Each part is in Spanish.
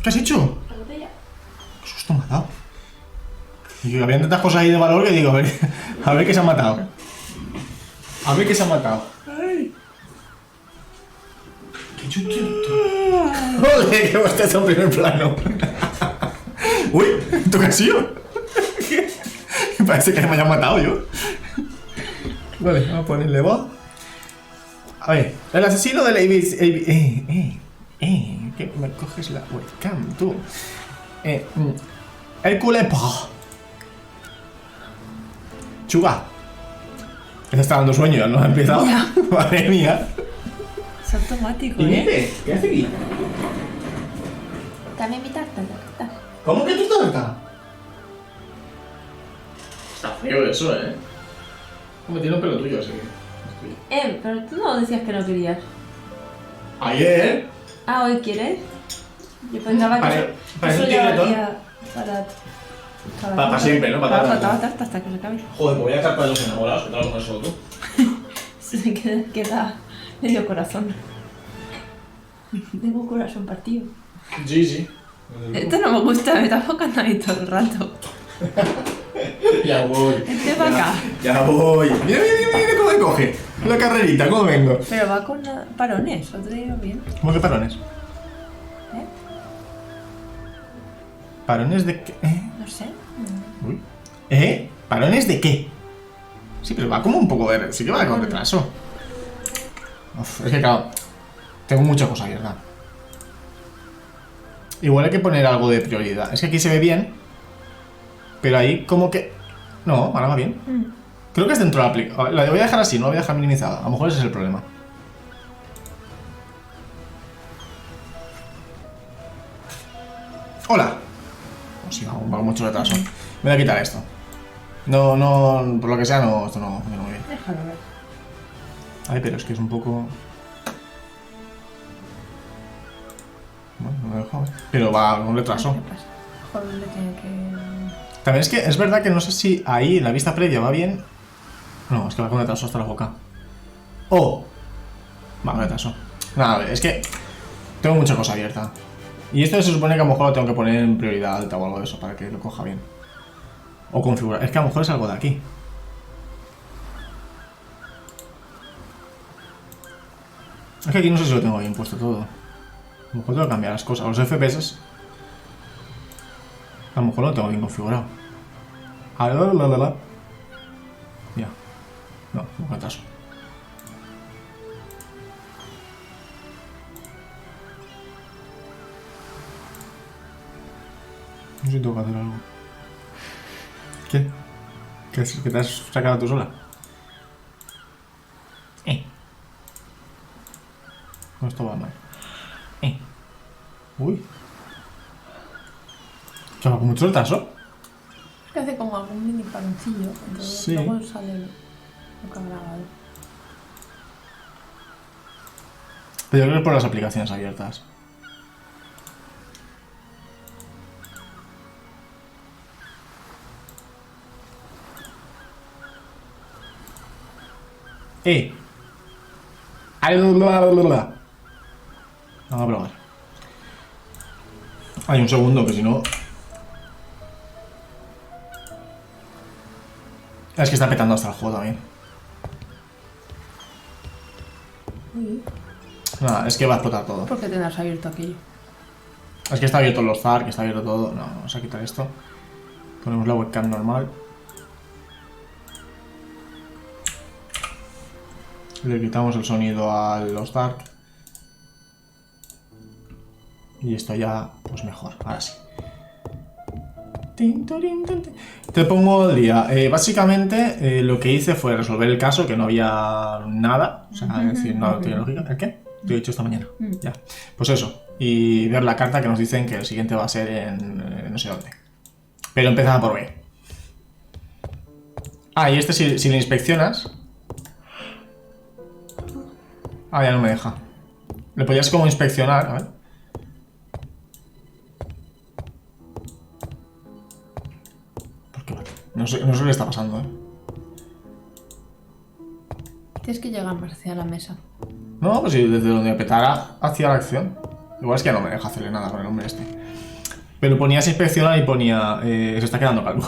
¿Qué has hecho? La botella. Qué susto me ha dado. Y que habían tantas cosas ahí de valor que digo, a ver qué se ha matado. A ver qué se ha matado. Ay. Qué chucho. Joder, qué bostezo en primer plano. Uy, ¿esto qué ha sido? Parece que me haya matado yo. Vale, vamos a ponerle voz. A ver, el asesino de la que me coges la webcam, tú. El culepo. Chuga. Te está dando sueño, ya no ha empezado. Ya. Madre mía. Es automático, ¿Qué hace aquí? También mi tarta. ¿Cómo que tu tarta? Está feo eso, Como tiene un pelo tuyo, así que. Pero tú no decías que no querías. Ayer. Ah, ¿hoy quieres? Yo pensaba que Parece un ya tigretón. valía Para siempre, ¿no? Para la tarta hasta que se acabe. Joder, pues voy a echar para los enamorados, que te lo comes solo tú. Se queda medio corazón. Tengo corazón partido. Sí. Esto no me gusta, me está enfocando ahí todo el rato. Ya voy. Este va acá. Ya voy. Mira cómo me coge. La carrerita, cómo vengo. Pero va con parones, otro día bien. ¿Cómo que parones? ¿Parones de qué? No sé. Uy. ¿Parones de qué? Sí, pero va como un poco de... Sí que va con retraso. Uf, es que claro, tengo muchas cosas abiertas. Igual hay que poner algo de prioridad. Es que aquí se ve bien, pero ahí como que... No, ahora va bien. Creo que es dentro de la aplicación. La voy a dejar así, no la voy a dejar minimizada. A lo mejor ese es el problema. ¡Hola! Oh, sí, va mucho retraso. Me voy a quitar esto. No, por lo que sea, no, esto no funciona muy bien. Déjalo ver. Ay, pero es que es un poco... Bueno, no me dejo ver. Pero va con retraso. ¿Qué pasa? Mejor le tiene que... También es que es verdad que no sé si ahí en la vista previa va bien. No, es que va con retraso hasta la boca. ¡Oh! Va con retraso. Nada, es que tengo mucha cosa abierta. Y esto se supone que a lo mejor lo tengo que poner en prioridad alta o algo de eso para que lo coja bien. O configurar. Es que a lo mejor es algo de aquí. Es que aquí no sé si lo tengo bien puesto todo. A lo mejor tengo que cambiar las cosas. Los FPS. A lo mejor lo tengo bien configurado. Ya. No, no retraso. No sé si tengo que hacer algo. ¿Qué? ¿Que te has sacado tú sola? No, esto va mal. Uy. ¿Que va con mucho retraso? Es que hace como algún mini paroncillo, entonces Sí. luego sale lo que ha grabado. Pero yo creo que es por las aplicaciones abiertas. Vamos a probar. Hay un segundo, que si no... Es que está petando hasta el juego también. Nada, es que va a explotar todo. ¿Por qué tendrás abierto aquello? Es que está abierto los ZAR, que está abierto todo. No, vamos a quitar esto. Ponemos la webcam normal. Le quitamos el sonido a los Dark. Y esto ya, pues mejor. Ahora sí. Te pongo al día. Básicamente, lo que hice fue resolver el caso, que no había nada. O sea, es decir, no tiene lógica. ¿El qué? Te he dicho esta mañana. Ya. Pues eso. Y ver la carta que nos dicen que el siguiente va a ser en no sé dónde. Pero empezaba por B. Ah, y este si le inspeccionas... Ah, ya no me deja. Le podías como inspeccionar, a ver. ¿Por qué? No sé qué le está pasando, Tienes que llegar más hacia la mesa. No, pues si desde donde petara hacia la acción. Igual es que no me deja hacerle nada con el hombre este. Pero ponías inspeccionar y ponía... se está quedando calvo.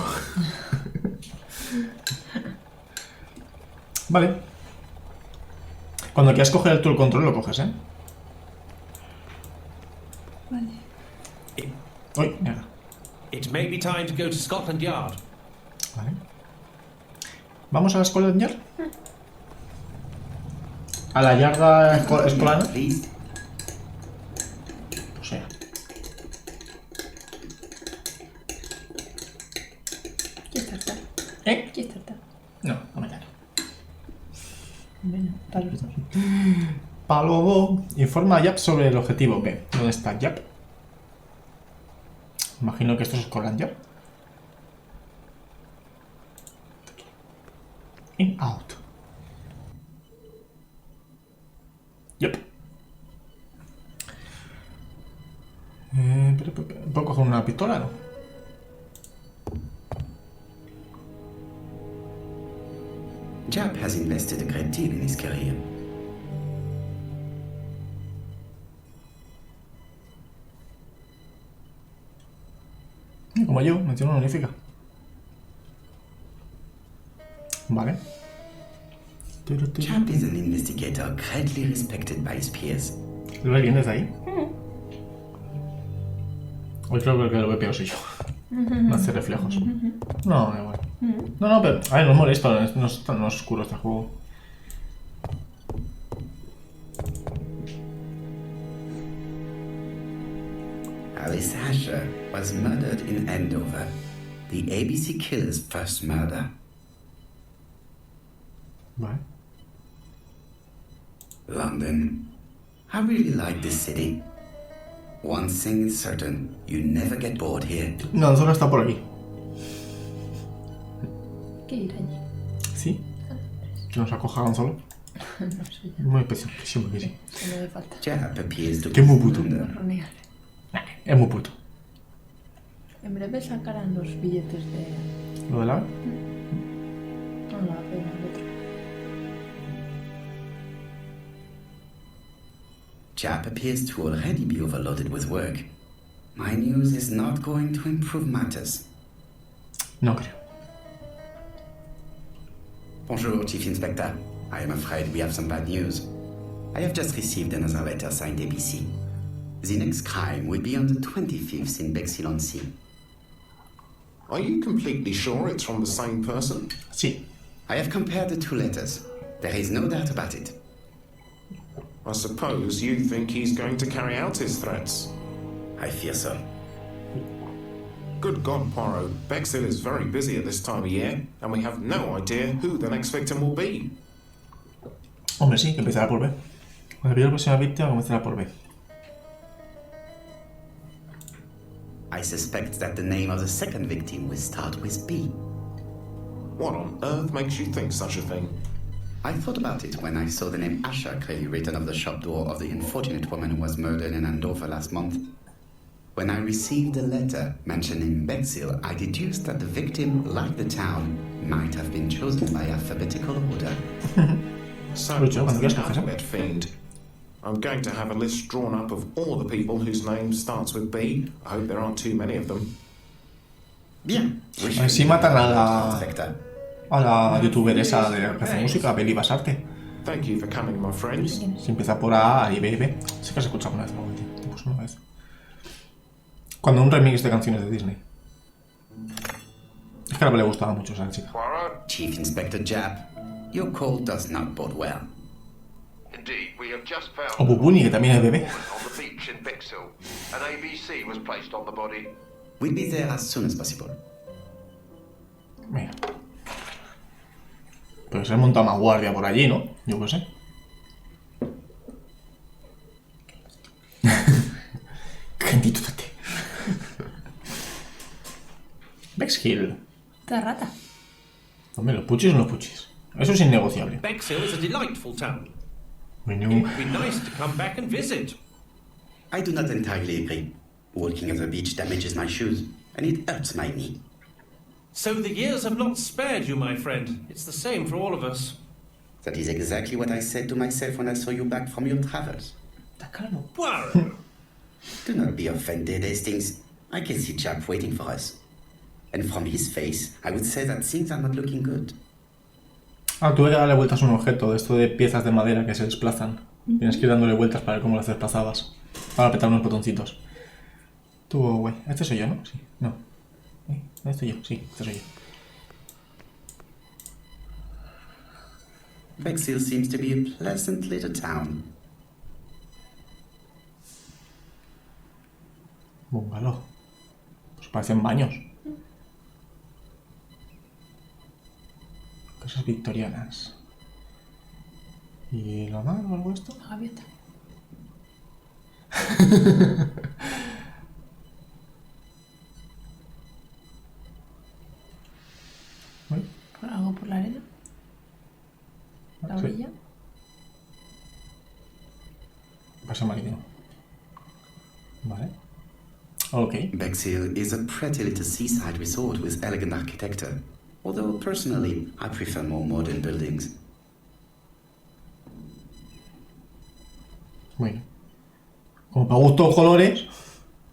Vale. Cuando quieras coger tú el control, lo coges, ¿eh? Vale. Uy, mierda. It may be time to go to Scotland Yard. Vale. ¿Vamos a la escuela de Yard? ¿A la yarda escolana? Please. O sea. ¿Quieres tartar? ¿Eh? ¿Quieres tartar? No, no me llamo. Bueno, para los dos. Palobo informa a Yap sobre el objetivo B. ¿Dónde está Yap? Imagino que esto es Scotland Yard. In, out. Yep. ¿Puedo coger una pistola? No. Jap has invested a great deal in his career. Como yo, mención honorífica. Vale. Jap is an investigator greatly respected by his peers. ¿Lo ves bien desde ahí? Hoy creo que el que lo ve peor soy yo. No hace reflejos. No, da igual. No, pero... A ver, no es molesto, no es tan oscuro este juego. Alice Asher was murdered in Andover, the ABC killer's first murder. Vale. London. I really like this city. One thing is certain, you never get bored here. No, solo está por aquí. ¿Qué ir allí? ¿Sí? Que nos acoja solo. No sé ya. Muy especial, que siempre que sí. Que no me falta. Jap appears to Qué muy puto. Ronrear. Es muy puto. En breve sacarán los billetes de... ¿Lo de la... No, la pena, el otro. Jap appears to already be overloaded with work. My news is not going to improve matters. No creo. Bonjour, Chief Inspector. I am afraid we have some bad news. I have just received another letter signed ABC. The next crime will be on the 25th in Bexhill-on-Sea. Are you completely sure it's from the same person? Sí. I have compared the two letters. There is no doubt about it. I suppose you think he's going to carry out his threats. I fear so. Good God, Poirot. Bexhill is very busy at this time of year, and we have no idea who the next victim will be. Hombre, sí, que empezará por B. Cuando pillo la próxima víctima, comenzará por B. I suspect that the name of the second victim will start with B. What on earth makes you think such a thing? I thought about it when I saw the name Asher clearly written on the shop door of the unfortunate woman who was murdered in Andover last month. When I received a letter mentioning Bexhill, I deduced that the victim, like the town, might have been chosen by alphabetical order. So, Lucho, cuando what's quieras the coges, ¿eh? alphabet fiend? I'm going to have a list drawn up of all the people whose name starts with B. I hope there aren't too many of them. Bien. Así matan a la... Inspector. A la youtuber esa de la que hace música, Beli Basarte. Thank you for coming, my friends. Se empieza por A y B y B. Sí que has escuchado una vez algo, tío. Pues una vez. Cuando un remix de canciones de Disney. Es que a la le gustaba mucho esa chica. Poirot? Chief Inspector Jap, your call does not bode well. Indeed, we have just found O Bubuni, que también es bebé. on the beach in Bexhill. An ABC was placed on the body. We'll be there as soon as possible. Mira. Pero se ha montado más guardia por allí, ¿no? Yo qué sé. Gentito tate. Bexhill. Esta rata. Hombre, los puchis son los puchis. Eso es innegociable. Bexhill is a delightful town. Bueno, It would be nice to come back and visit. I do not entirely agree. Walking on the beach damages my shoes, and it hurts my knee. So the years have not spared you, my friend. It's the same for all of us. That is exactly what I said to myself when I saw you back from your travels. Está calmo. Poirot, Do not be offended, Hastings. I can see chap waiting for us. And from his face, I would say that things are not looking good. Ah, tuve que darle vueltas a un objeto de esto de piezas de madera que se desplazan. Tienes que ir dándole vueltas para ver cómo las desplazabas. Para apretar unos botoncitos. Tuvo guay. Este soy yo, ¿no? Sí. No. ¿Este soy yo? Sí, este soy yo. Bexhill seems to be a pleasant little town. Bungalow. Pues parecen baños. Cosas victorianas. ¿Y lo más o algo esto? La gaviota. Uy, Por algo por la arena. La sí. orilla. Paseo marítimo. Vale. Ok. Bexhill is a pretty little seaside resort with elegant architecture. Although, personally, I prefer more modern buildings. Bueno. Como para gustos colores.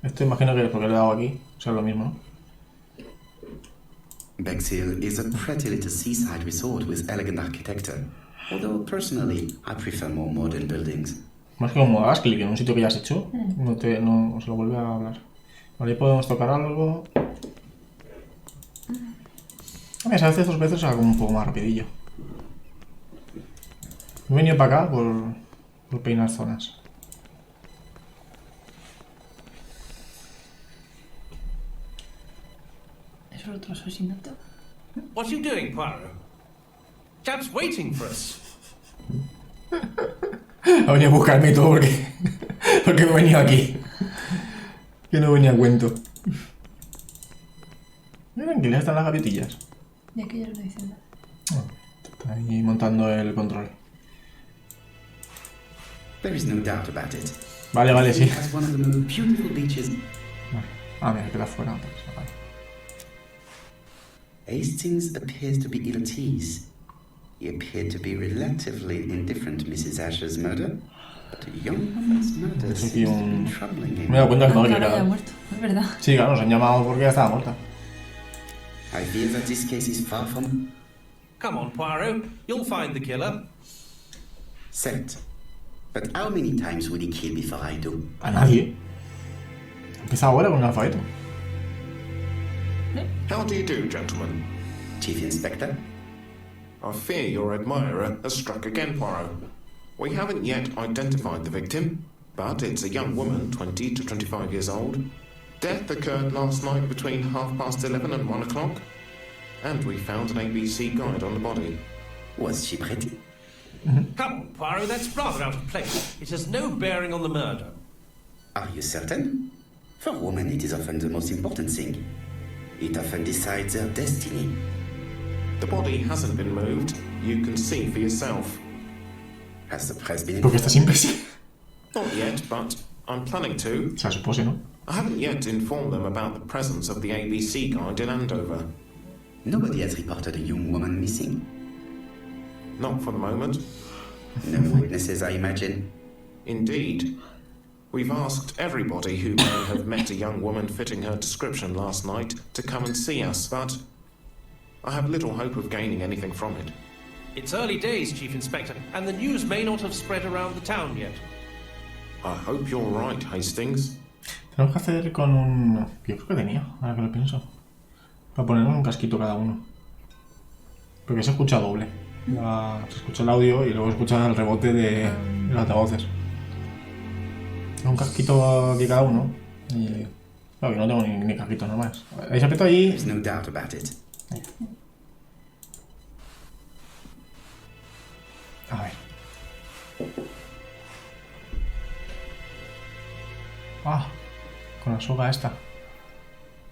Esto imagino que es porque le he dado aquí. O sea, lo mismo, ¿no? Bexhill is a pretty little seaside resort with elegant architecture. Although, personally, I prefer more modern buildings. Más que como hagas clic en un sitio que ya has hecho, no se lo vuelve a hablar. Vale, ahí podemos tocar algo. A mí se hace 2 veces algo un poco más rapidillo. He venido para acá por peinar zonas. ¿Es otro asesinato? What are you doing, Poirot? Chap's waiting for us. Ha venido a buscarme y todo porque he venido aquí. Que no venía a cuento. Miren que ya están las gaviotillas. De aquí ya lo estoy diciendo. Está ahí montando el control. There is no doubt about it. Vale, vale, sí. It has one of the most beautiful beaches. Vale. Ah, mira, queda fuera. Vale. Hastings appears to be ill at ease. He appeared to be relatively indifferent to Mrs. Asher's murder, but a young woman's murder Es aquí seems to un... be troubling Me he him. dado cuenta que estaba Claro, ya ha equivocado. muerto, es verdad. Sí, claro, nos han llamado porque ya estaba muerta. I fear that this case is far from Come on, Poirot. You'll find the killer. set. But how many times will he kill before I do? A nadie. Empieza ahora con un alfabeto. How do you do, gentlemen? Chief Inspector? I fear your admirer has struck again, Poirot. We haven't yet identified the victim, but it's a young woman, 20 to 25 years old. Death occurred last night between 11:30 and 1 o'clock, and we found an ABC guide on the body. Was she pretty? Come on, Poirot. That's rather out of place. It has no bearing on the murder. Are you certain? For women, it is often the most important thing. It often decides their destiny. The body hasn't been moved. You can see for yourself. Has the press been Porque está siempre así. Not yet, but I'm planning to. O sea, supone, ¿no? I haven't yet informed them about the presence of the ABC guide in Andover. Nobody has reported a young woman missing. Not for the moment. No witnesses, I imagine. Indeed. We've asked everybody who may have met a young woman fitting her description last night to come and see us, but I have little hope of gaining anything from it. It's early days, Chief Inspector, and the news may not have spread around the town yet. I hope you're right, Hastings. Tenemos que hacer con un... Yo creo que tenía, ahora que lo pienso. Para ponernos un casquito cada uno. Porque se escucha doble. Se escucha el audio y luego se escucha el rebote de los altavoces. Un casquito de cada uno. Y... Claro, yo no tengo ni casquito nomás. Ahí se apretó ahí. There's no doubt about it. A ver. Ah, con la soga esta.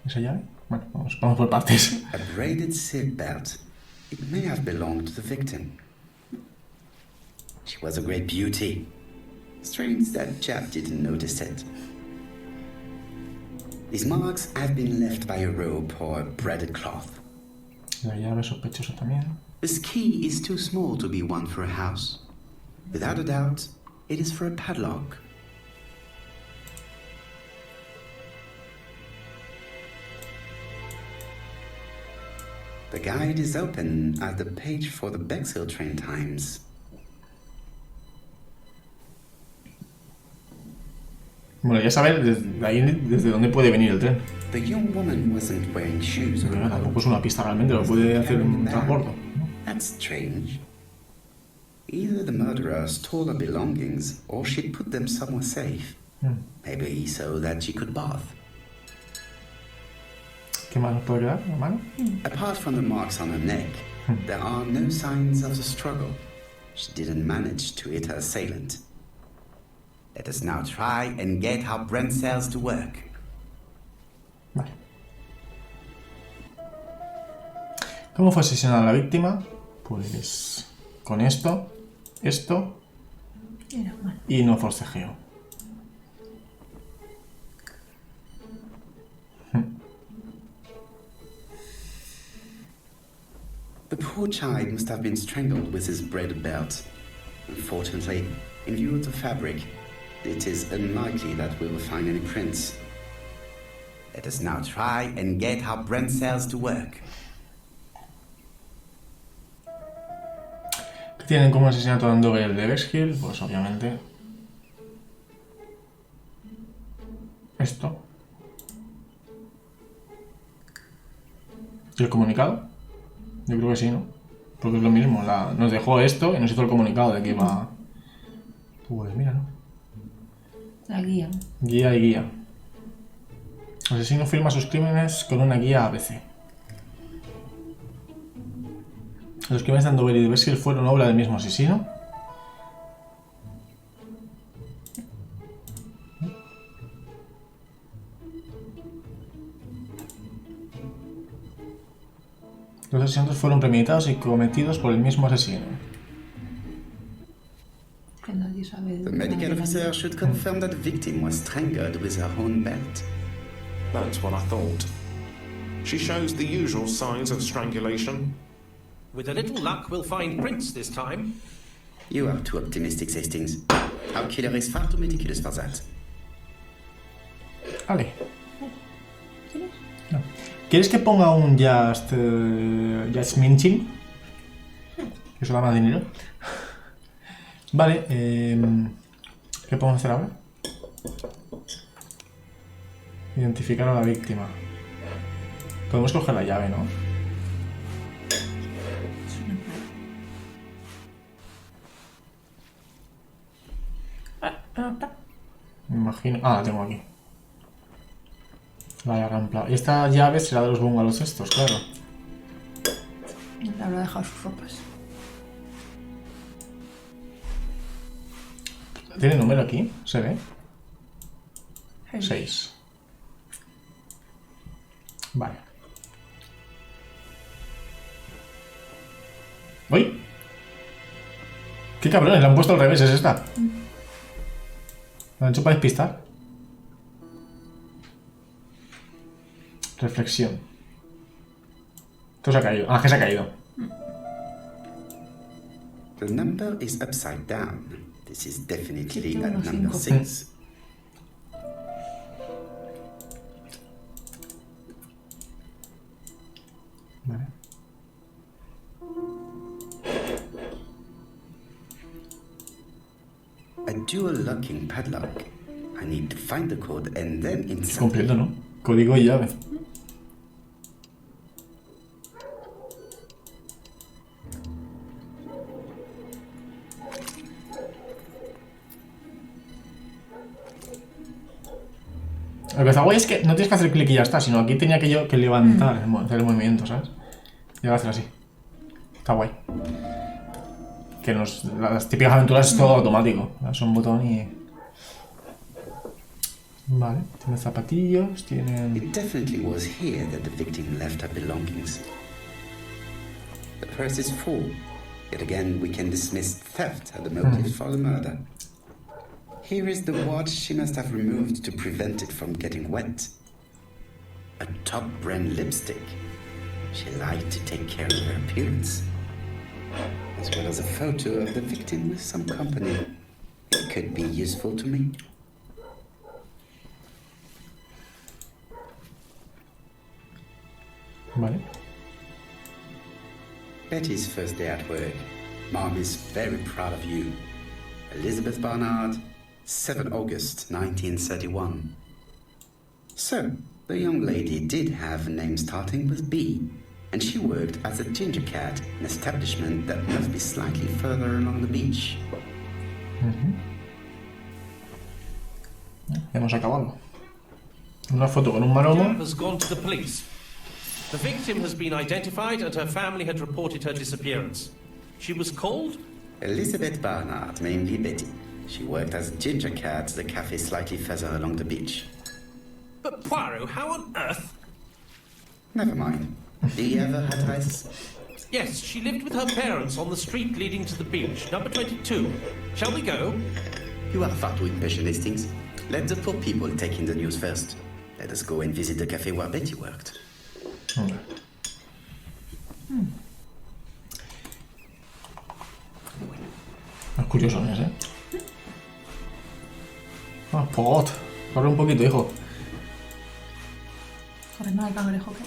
¿Esa llave? Bueno, vamos por partes. A braided silk belt. It may have belonged to the victim. She was a great beauty. Strange that chap didn't notice it. These marks have been left by a rope or a braided cloth. La llave sospechosa también. This key is too small to be one for a house. Without a doubt, it is for a padlock. The guide is open at the page for the Bexhill train times. Bueno, ya saber desde ahí desde dónde puede venir el tren. The young woman wasn't wearing shoes on Pero the tampoco road. es una pista realmente, lo puede hacer un transbordo. That's strange. Either the murderer stole her belongings or she put them somewhere safe. Maybe so that she could bath. ¿Qué más nos puede quedar, hermano? Apart from the marks on her neck, there are no signs of the struggle. She didn't manage to hit her assailant. Let us now try and get our brain cells to work. Vale. ¿Cómo fue asesinada la víctima? Pues con esto Era mal. y no forcejeo. The poor child must have been strangled with his braided belt. Unfortunately, in view of the fabric, it is unlikely that we will find any prints. Let us now try and get our brain cells to work. ¿Qué tienen como asesinato de Andover y el de Bexhill? Pues obviamente esto. ¿Y el comunicado? Yo creo que sí, ¿no? Porque es lo mismo. Nos dejó esto y nos hizo el comunicado de que iba... Pues mira, ¿no? La guía. Guía y guía. El asesino firma sus crímenes con una guía ABC. Los crímenes de Andover y de Bexhill fueron obra del mismo asesino. Los asesinatos fueron premeditados y cometidos por el mismo asesino. Que nadie sabe de The dónde medical viene. officer should confirm that the victim was strangled with her own belt. That's what I thought. She shows the usual signs of strangulation. With a little luck, we'll find prints this time. You are too optimistic, Hastings. Our killer is far too meticulous for that. Vale. No. ¿Quieres que ponga un just minching? Que eso da más dinero. Vale, ¿qué podemos hacer ahora? Identificar a la víctima. Podemos coger la llave, ¿no? Me imagino... Ah, la tengo aquí. La llave amplia. Esta llave será de los bungalows estos, claro. Le habrá dejado sus ropas. ¿Tiene número aquí? ¿Se ve? 6. Vale. ¡Uy! ¡Qué cabrones! La han puesto al revés, es esta. ¿Lo han hecho para despistar? Reflexión. Esto se ha caído. Ah, que se ha caído. The number is upside down. This is definitely a number 715. 6. Vale. A dual locking padlock. I need to find the code and then Es insert completo, ¿no? Código y llave. Lo que está guay es que no tienes que hacer clic y ya está, sino aquí tenía que levantar, hacer el movimiento, ¿sabes? Y ahora hacer así. Está guay. Que las típicas aventuras es todo automático. Es un botón y... Vale, tiene zapatillos, tienen... It definitely was here that the victim left her belongings. The purse is full. Yet again, we can dismiss theft as the motive for the murder. Here is the watch she must have removed to prevent it from getting wet. A top-brand lipstick. She liked to take care of her appearance. As well as a photo of the victim with some company. It could be useful to me. Vale. Betty's first day at work. Mom is very proud of you. Elizabeth Barnard, 7 August 1931. So, the young lady did have a name starting with B, and she worked as a ginger cat, an establishment that must be slightly further along the beach. Hemos acabado. Una foto con un maromo. Has gone to the police. The victim has been identified and her family had reported her disappearance. She was called Elizabeth Barnard, mainly Betty. She worked as a ginger cat at the cafe slightly further along the beach. But Poirot, how on earth? Never mind. Do you ever had rice? Yes, she lived with her parents on the street leading to the beach, number 22. Shall we go? You are far too impatient, Hastings. Let the poor people take in the news first. Let us go and visit the cafe where Betty worked. Los curiosones, ¿eh? Ah, Pot. Corre un poquito, hijo. Joder, no hay cangrejo, ¿qué?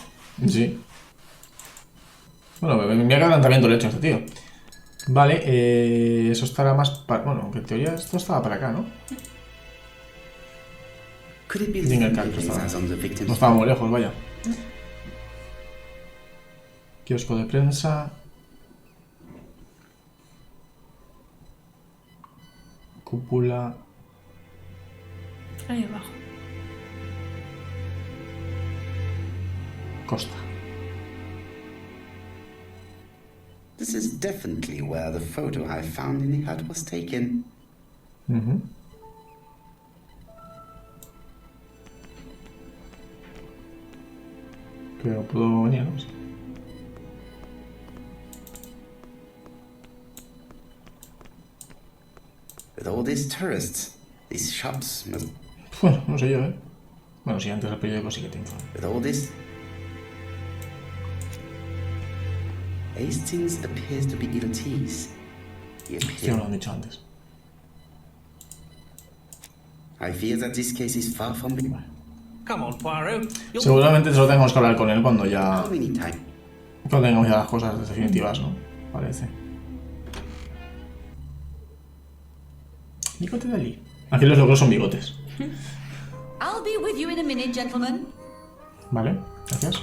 Sí. Bueno, mira qué adelantamiento le he hecho a este tío. Vale, eso estará más para... Bueno, aunque en teoría esto estaba para acá, ¿no? Dinner Cat estaba. No estaba muy lejos, vaya. Kiosco de prensa. Cúpula. Ahí abajo. Costa. This is definitely where the photo I found in the hut was taken. Pero puedo venir, ¿no? With all these tourists, these shops must... Bueno, no sé yo, ¿eh? Bueno, sí, antes el periódico sí que te informa. With all this... Hastings appears to be ill at ease. He Sí, me lo appears... han dicho antes. I fear that this case is far from being... Come on, Poirot. Seguramente solo tengamos que hablar con él cuando ya... How many times? Cuando tengamos ya las cosas definitivas, ¿no? Parece. Bigote de Ali. Aquí los logros son bigotes. I'll be with you in a minute, gentlemen. Vale, gracias.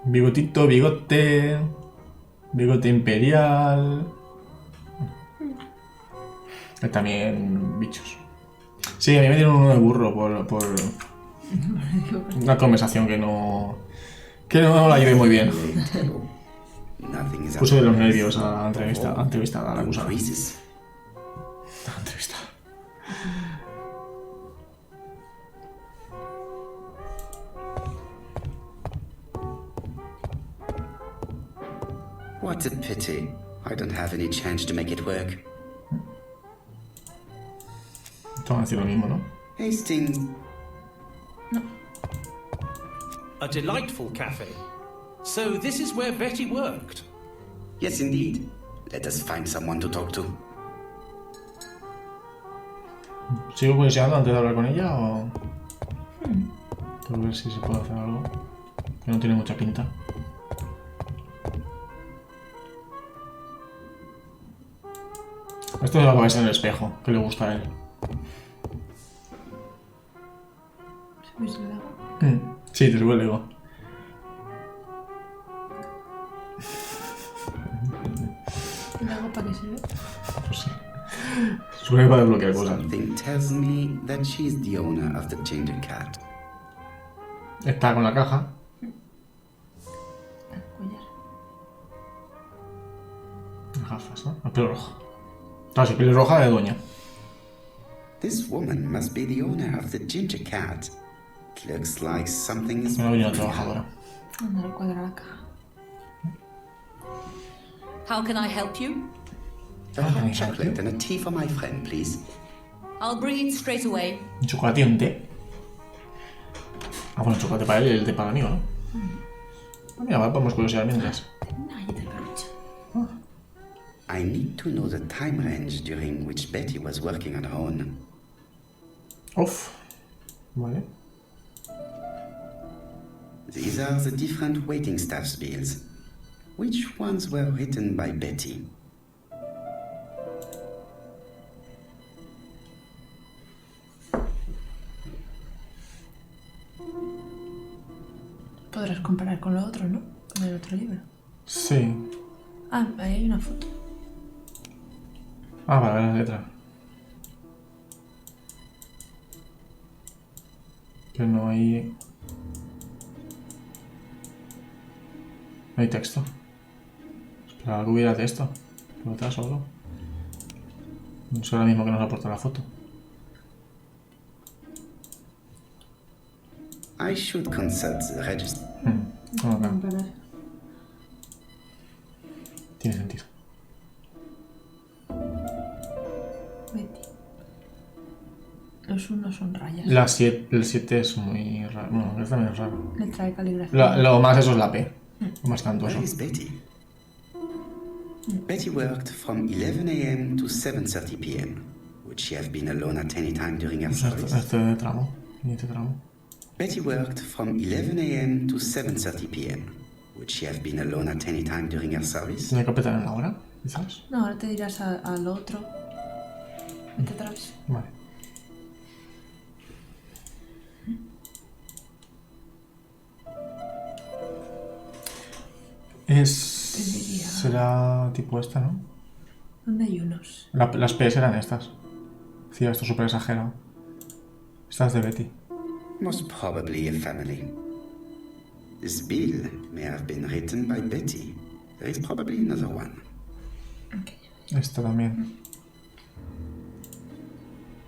Bigotito, bigote. Bigote imperial. También bichos. Sí, a mí me dieron uno de burro por una conversación que no la llevé muy bien. Nothing is... Puse de los nervios a la entrevista a la acusada. Increases. La entrevista. What a pity. I don't have any chance to make it work. Van a decir lo mismo, ¿no? Hastings... A delightful cafe. So this is where Betty worked. Yes, indeed. Let us find someone to talk to. ¿Sigo curioseando antes de hablar con ella o...? Por ver si se puede hacer algo. Que no tiene mucha pinta. Esto es lo que ves en el espejo, que le gusta a él. ¿Subís el lago? Sí, te sube el ego. ¿El lago para qué sirve? Pues sí. Suele para desbloquear cosas. Something tells me that she's the owner of the ginger cat. Está con la caja. El collar. Las gafas, ¿no? El pelo rojo. Ah, sí, pelo roja de doña. This woman must be the owner of the ginger cat. It looks like something is... Una doña trabajadora. Anda, le cuadra la caja. How can I help you? A hot chocolate and a tea for my friend, please. I'll bring it straight away. Un chocolate y un té. Ah, bueno, chocolate para él y el té para el mío, ¿no? Ah, mira, podemos curiosear mientras. Nadie te aprovecha. I need to know the time range during which Betty was working on her own. Uf. Vale. These are the different waiting staff's bills. Which ones were written by Betty? Podrás comparar con lo otro, ¿no? Con el otro libro. Sí. Ah, ahí hay una foto. Ah, para ver la letra. Que no hay... No hay texto. Esperaba que hubiera texto. Por detrás solo. No es ahora mismo que nos aporta la foto. I should consult the register. No, no. Tiene sentido. Betty. Los unos son rayas. El 7 es muy raro. Bueno, es también raro. Letra de caligrafía. Lo más eso es la P. Lo más cantoso. Where is Betty? Betty worked from 11 a.m. to 7:30 p.m. Would she have been alone at any time during her service? Este tramo. Este tramo. Betty worked from 11 a.m. to 7:30 p.m. Would she have been alone at any time during her service? ¿Tiene que apretar en la hora? Quizás. No, ahora te dirás al otro. Vete atrás. Vale. Será tipo esta, ¿no? ¿Dónde hay unos? Las P's eran estas. Sí, esto es súper exagerado. Esta es de Betty. Most probably a family. This bill may have been written by Betty. There is probably another one. Okay. Esta también.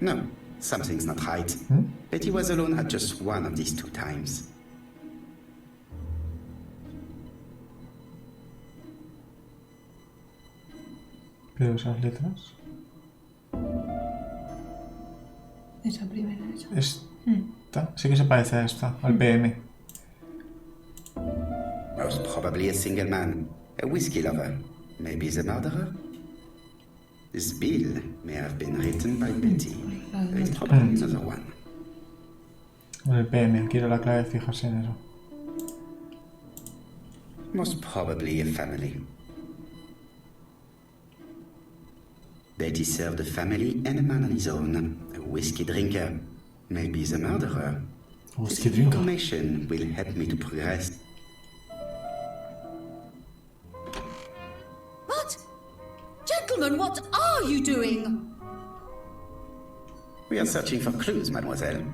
No, something's not right. Betty was alone at just one of these 2 times. Pero esas letras. Esa primera, esa. Esta. Sí que se parece a esta, al PM. Most probably a single man, a whiskey lover. Maybe the murderer? This bill may have been written by Betty. There is probably another one. El PM, quiero la clave, fijarse en eso. Most probably a family. Betty served a family and a man on his own, a whiskey drinker. Maybe the murderer. Whiskey This drinker. information will help me to progress. But, gentlemen, what are you doing? We are searching for clues, mademoiselle.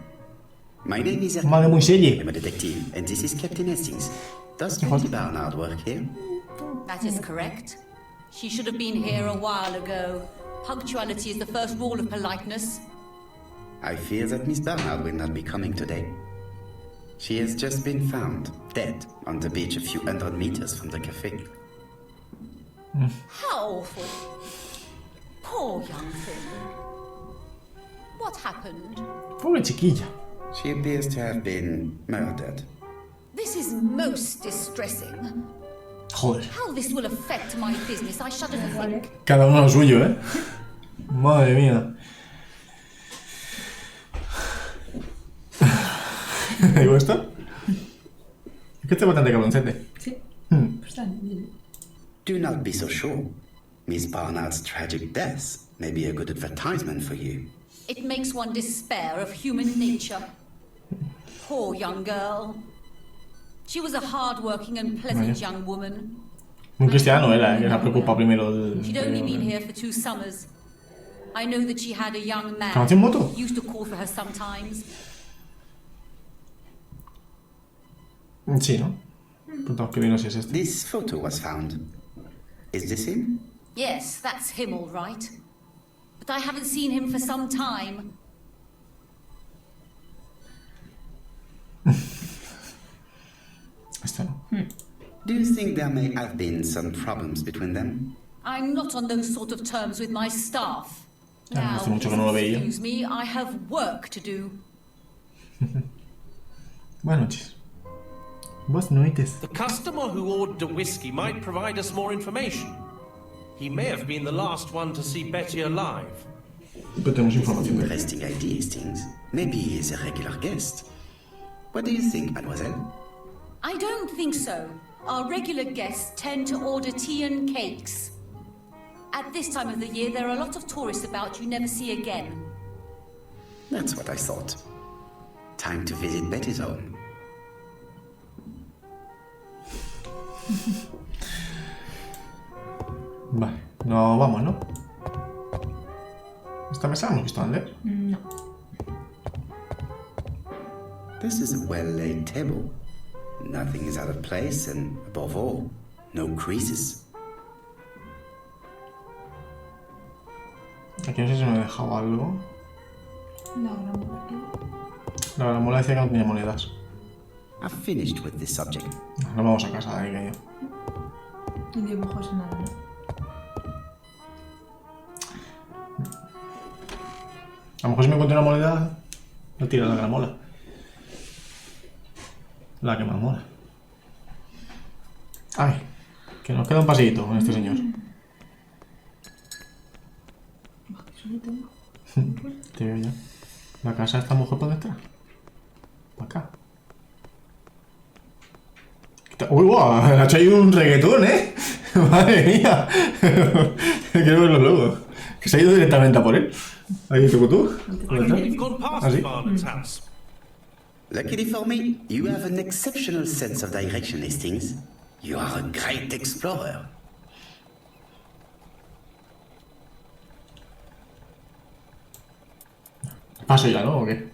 My name is Madre muy seria. I'm a detective, and this is Captain Hastings. Does Betty Barnard work here? That is correct. She should have been here a while ago. Punctuality is the first rule of politeness. I fear that Miss Barnard will not be coming today. She has just been found, dead, on the beach a few hundred meters from the cafe. How awful. Poor young thing. What happened? Pobre chiquilla. She appears to have been murdered. This is most distressing. Joder. How this will affect my business, I shudder to think. Cada uno lo suyo, ¿eh? Madre mía. ¿Digo esto? Es que este bastante cabroncete. Sí. Pues está bien. Do not be so sure. Miss Barnard's tragic death may be a good advertisement for you. It makes one despair of human nature. Poor young girl. She was a hard-working and pleasant young woman. Un cristiano era, que se preocupa primero del... She'd only been here for 2 summers. I know that she had a young man ¿Conoce moto? who used to call for her sometimes. Sí, ¿no? Puta, que bien no sé si es este. This photo was found. Is this him? Yes, that's him all right. But I haven't seen him for some time. Este no. Do you think there may have been some problems between them? I'm not on those sort of terms with my staff. Now, hace mucho que no lo veía. excuse me, I have work to do. Buenas noches. Buenas noches. The customer who ordered a whiskey might provide us more information. He may have been the last one to see Betty alive. Pero tenemos información de él. Interesting idea, Hastings. Maybe he is a regular guest. What do you think, mademoiselle? I don't think so. Our regular guests tend to order tea and cakes. At this time of the year, there are a lot of tourists about you never see again. That's what I thought. Time to visit Betty's home. Vale, no vamos, ¿no? ¿Esta mesa la hemos visto antes? No. This is a well-laid table. Nothing is out of place and, above all, no creases. Aquí no sé si me he dejado algo. La gramola aquí. La gramola decía que no tenía monedas. I've finished with this subject. No vamos a casa de ahí, que yo. Y dibujos en nada, ¿no? A lo mejor si me encuentro una moneda, lo tiro a la gramola. La que más mola. Ay, que nos queda un pasillito con este señor. Solo tengo. Te veo ya. La casa de esta mujer por detrás. Para acá. Uy, guau, ha hecho ahí un reggaetón, ¿eh? Madre mía. Quiero verlo luego. Que se ha ido directamente a por él. Ahí tú. You've gone past ¿Ah, sí? Barnard's house. Luckily for me, you have an exceptional sense of direction, Hastings. You are a great explorer. Paso ya, ¿no? ¿O qué?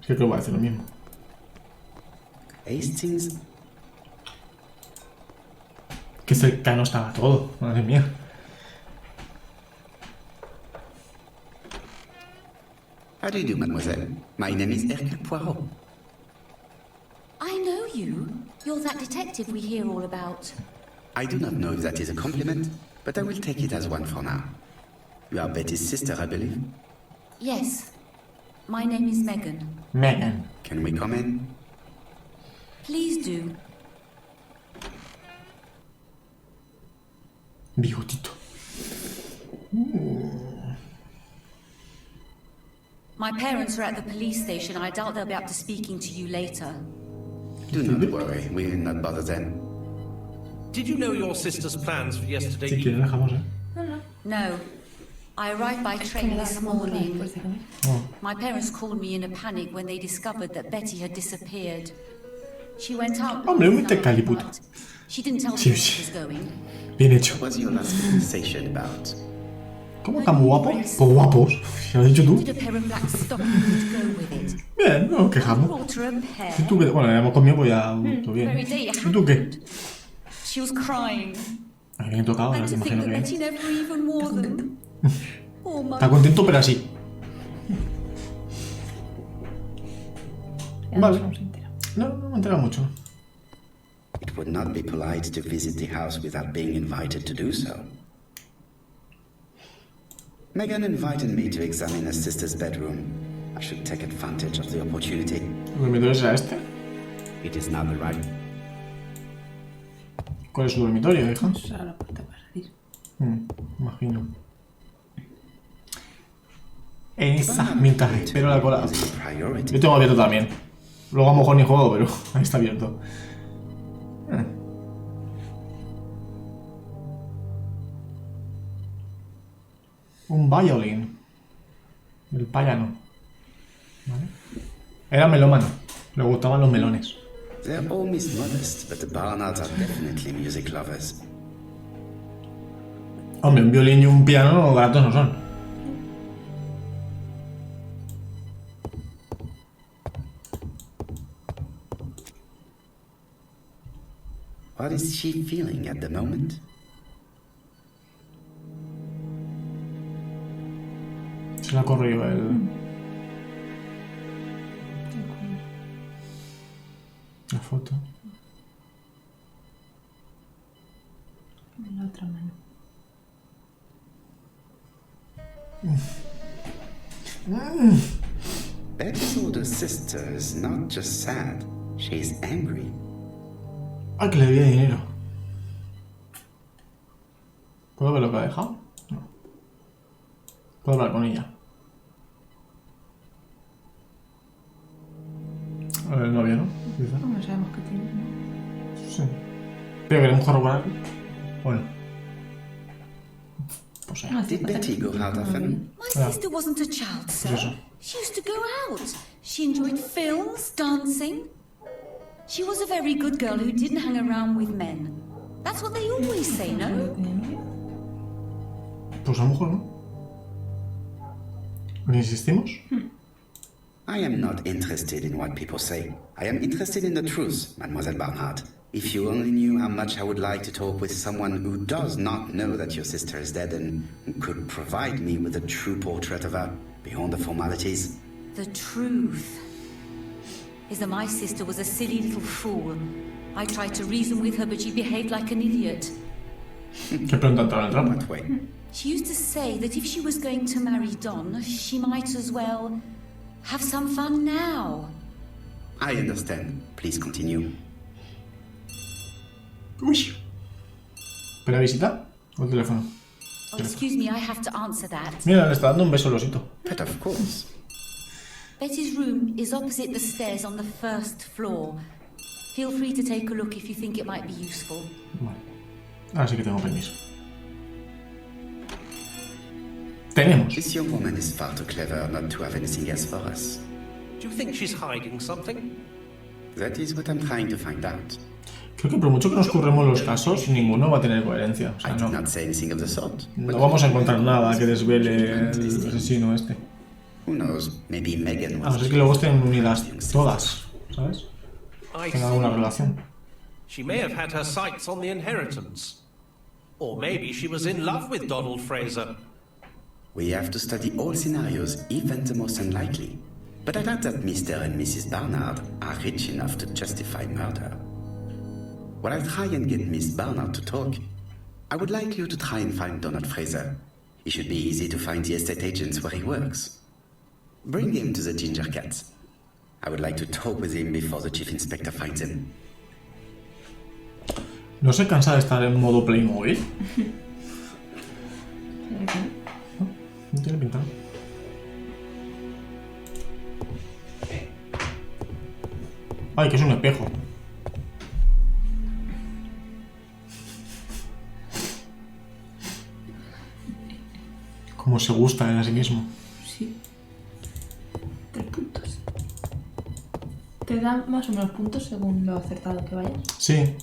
Es que creo que va a decir lo mismo. Hastings, Qué cercano estaba todo. Madre mía. how do you do, mademoiselle? My name is Hercule Poirot. I know you. You're that detective we hear all about. I do not know if that is a compliment, but I will take it as one for now. You are Betty's sister, I believe. Yes. My name is Megan. Megan. Can we come in? Please do. Bigotito. My parents are at the police station. I doubt they'll be up to speaking to you later. Do not worry, we will not bother them. Did you know your sister's plans for yesterday Si evening? quieres dejamos, ¿eh? No. I arrived by train this morning. Oh. My parents called me in a panic when they discovered that Betty had disappeared. She went out. Hombre, un last night, tecaliputo. but she didn't tell me Sí, where sí. she was going. Bien hecho. What was your last conversation about? ¿Cómo tan guapo? Pues guapos. Ya lo has dicho tú. Did a pair of black stockings to go with it? Bien, no nos I quejamos. brought her a pair. ¿Y tú qué? Bueno, ya hemos comido, pues ya todo Very bien. day it ¿Y tú qué? happened. She was crying. A mí me tocado ahora, And te to think imagino that que Betty bien. never even wore them. Poor mother. Está contento, pero así. Ya Vale. nos entera. No me entera mucho. It would not be polite to visit the house without being invited to do so. Megan invited me to examine her sister's bedroom. I should take advantage of the opportunity. ¿El dormitorio será este? It is not the right. ¿Cuál es su dormitorio, hija? Eso será la puerta para decir. Imagino. Esa, mientras espero la cola. Is a priority. Yo tengo abierto también. Luego a lo mejor ni juego, pero ahí está abierto. Un violín. El páyano. ¿Vale? Era melómano. Le gustaban los melones. They're all Miss Modest, but the Barnards are definitely music lovers. Hombre, un violín y un piano baratos no son. What is she feeling at the moment? Se la corro yo el... La foto. En la otra mano. Betty's older sister is not just sad, she's angry. Ah, que le debía dinero. ¿Puedo ver lo que ha dejado? No. Puedo hablar con ella. el novio, ¿no? Quizá. No sabemos qué tiene, ¿no? Sí. Pero queremos corroborar. Bueno. Pues No, Did Betty go out often? My sister wasn't a child, sir. eso. She used to go out. She enjoyed films, dancing. She was a very good girl who didn't hang around with men. That's what they always say, no? Pues a lo mejor no. ¿Le insistimos? I am not interested in what people say. I am interested in the truth, Mademoiselle Barnard. If you only knew how much I would like to talk with someone who does not know that your sister is dead and who could provide me with a true portrait of her beyond the formalities. The truth is that my sister was a silly little fool. I tried to reason with her, but she behaved like an idiot. ¿Qué pregunta entraba en el trampa? What way? She used to say that if she was going to marry Don, she might as well have some fun now. I understand. Please continue. Uy. ¿Espera visita? ¿O el teléfono? Oh, excuse me, I have to answer that. Mira, le está dando un beso al osito. But of course. Betty's room is opposite the stairs on the first floor. Feel free to take a look if you think it might be useful. Vale. Ahora sí que tengo permiso. Tenemos. This young woman is far too clever not to have anything else for us. Do you think she's hiding something? That is what I'm trying to find out. Creo que por mucho que nos curremos los casos, ninguno va a tener coherencia. O I sea, did no. not say anything of the sort. No vamos a encontrar nada que desvele el asesino este. Who knows? Maybe Megan A no was. ser que luego estén unidas todas, ¿sabes? I Tengan alguna see. relación. She may have had her sights on the inheritance. Or maybe she was in love with Donald Fraser. We have to study all scenarios, even the most unlikely. But I doubt that Mr. and Mrs. Barnard are rich enough to justify murder. While I try and get Miss Barnard to talk, I would like you to try and find Donald Fraser. It should be easy to find the estate agents where he works. Bring him to the Ginger Cat. I would like to talk with him before the chief inspector finds him. ¿No se cansa de estar en modo Playmobil? No tiene pinta. Ay, que es un espejo. Como se gusta en a sí mismo. Sí. 3 puntos. Te dan más o menos puntos según lo acertado que vayas. Sí.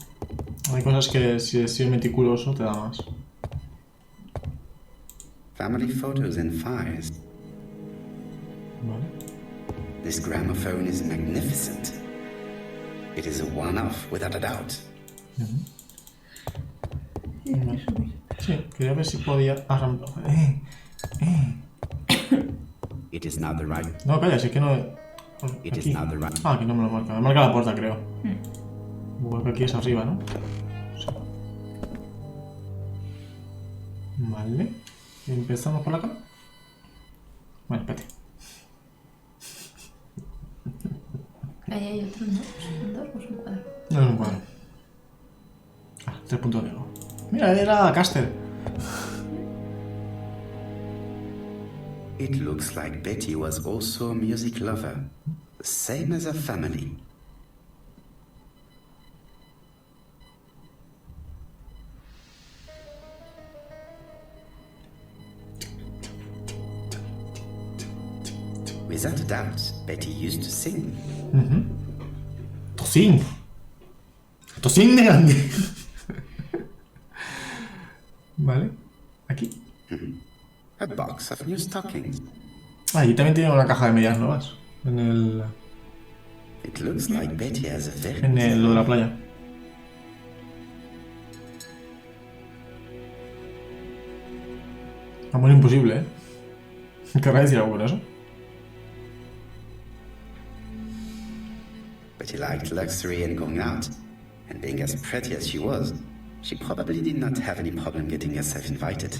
Hay cosas que si es meticuloso te da más. Family photos and files. Vale. This gramophone is magnificent. It is a one-off, without a doubt. Sí, quería ver si podía arrancar. It is not the right. No, calla, sí que no. It is Aquí. not the right. Ah, aquí no me lo marca. Me marca la puerta, creo. Igual que aquí es arriba, ¿no? Sí. Vale. Empezamos por la cara. Bueno, espérate. Ahí hay otro, ¿no? ¿Son 2 o son 4? No es un cuadro. Ah, 3 puntos de oro. Mira, era Caster. It looks like Betty was also a music lover, the same as her family. Without a doubt, Betty used to sing. Tocín. Tocín de grande. Vale. Aquí. A box of new stockings. Ah, y también tiene una caja de medias nuevas. En el. It looks like Betty has a very En el, lo de la playa. Amor imposible, ¿eh? ¿Querrá decir algo con eso? Betty liked luxury and going out, and being as pretty as she was, she probably did not have any problem getting herself invited.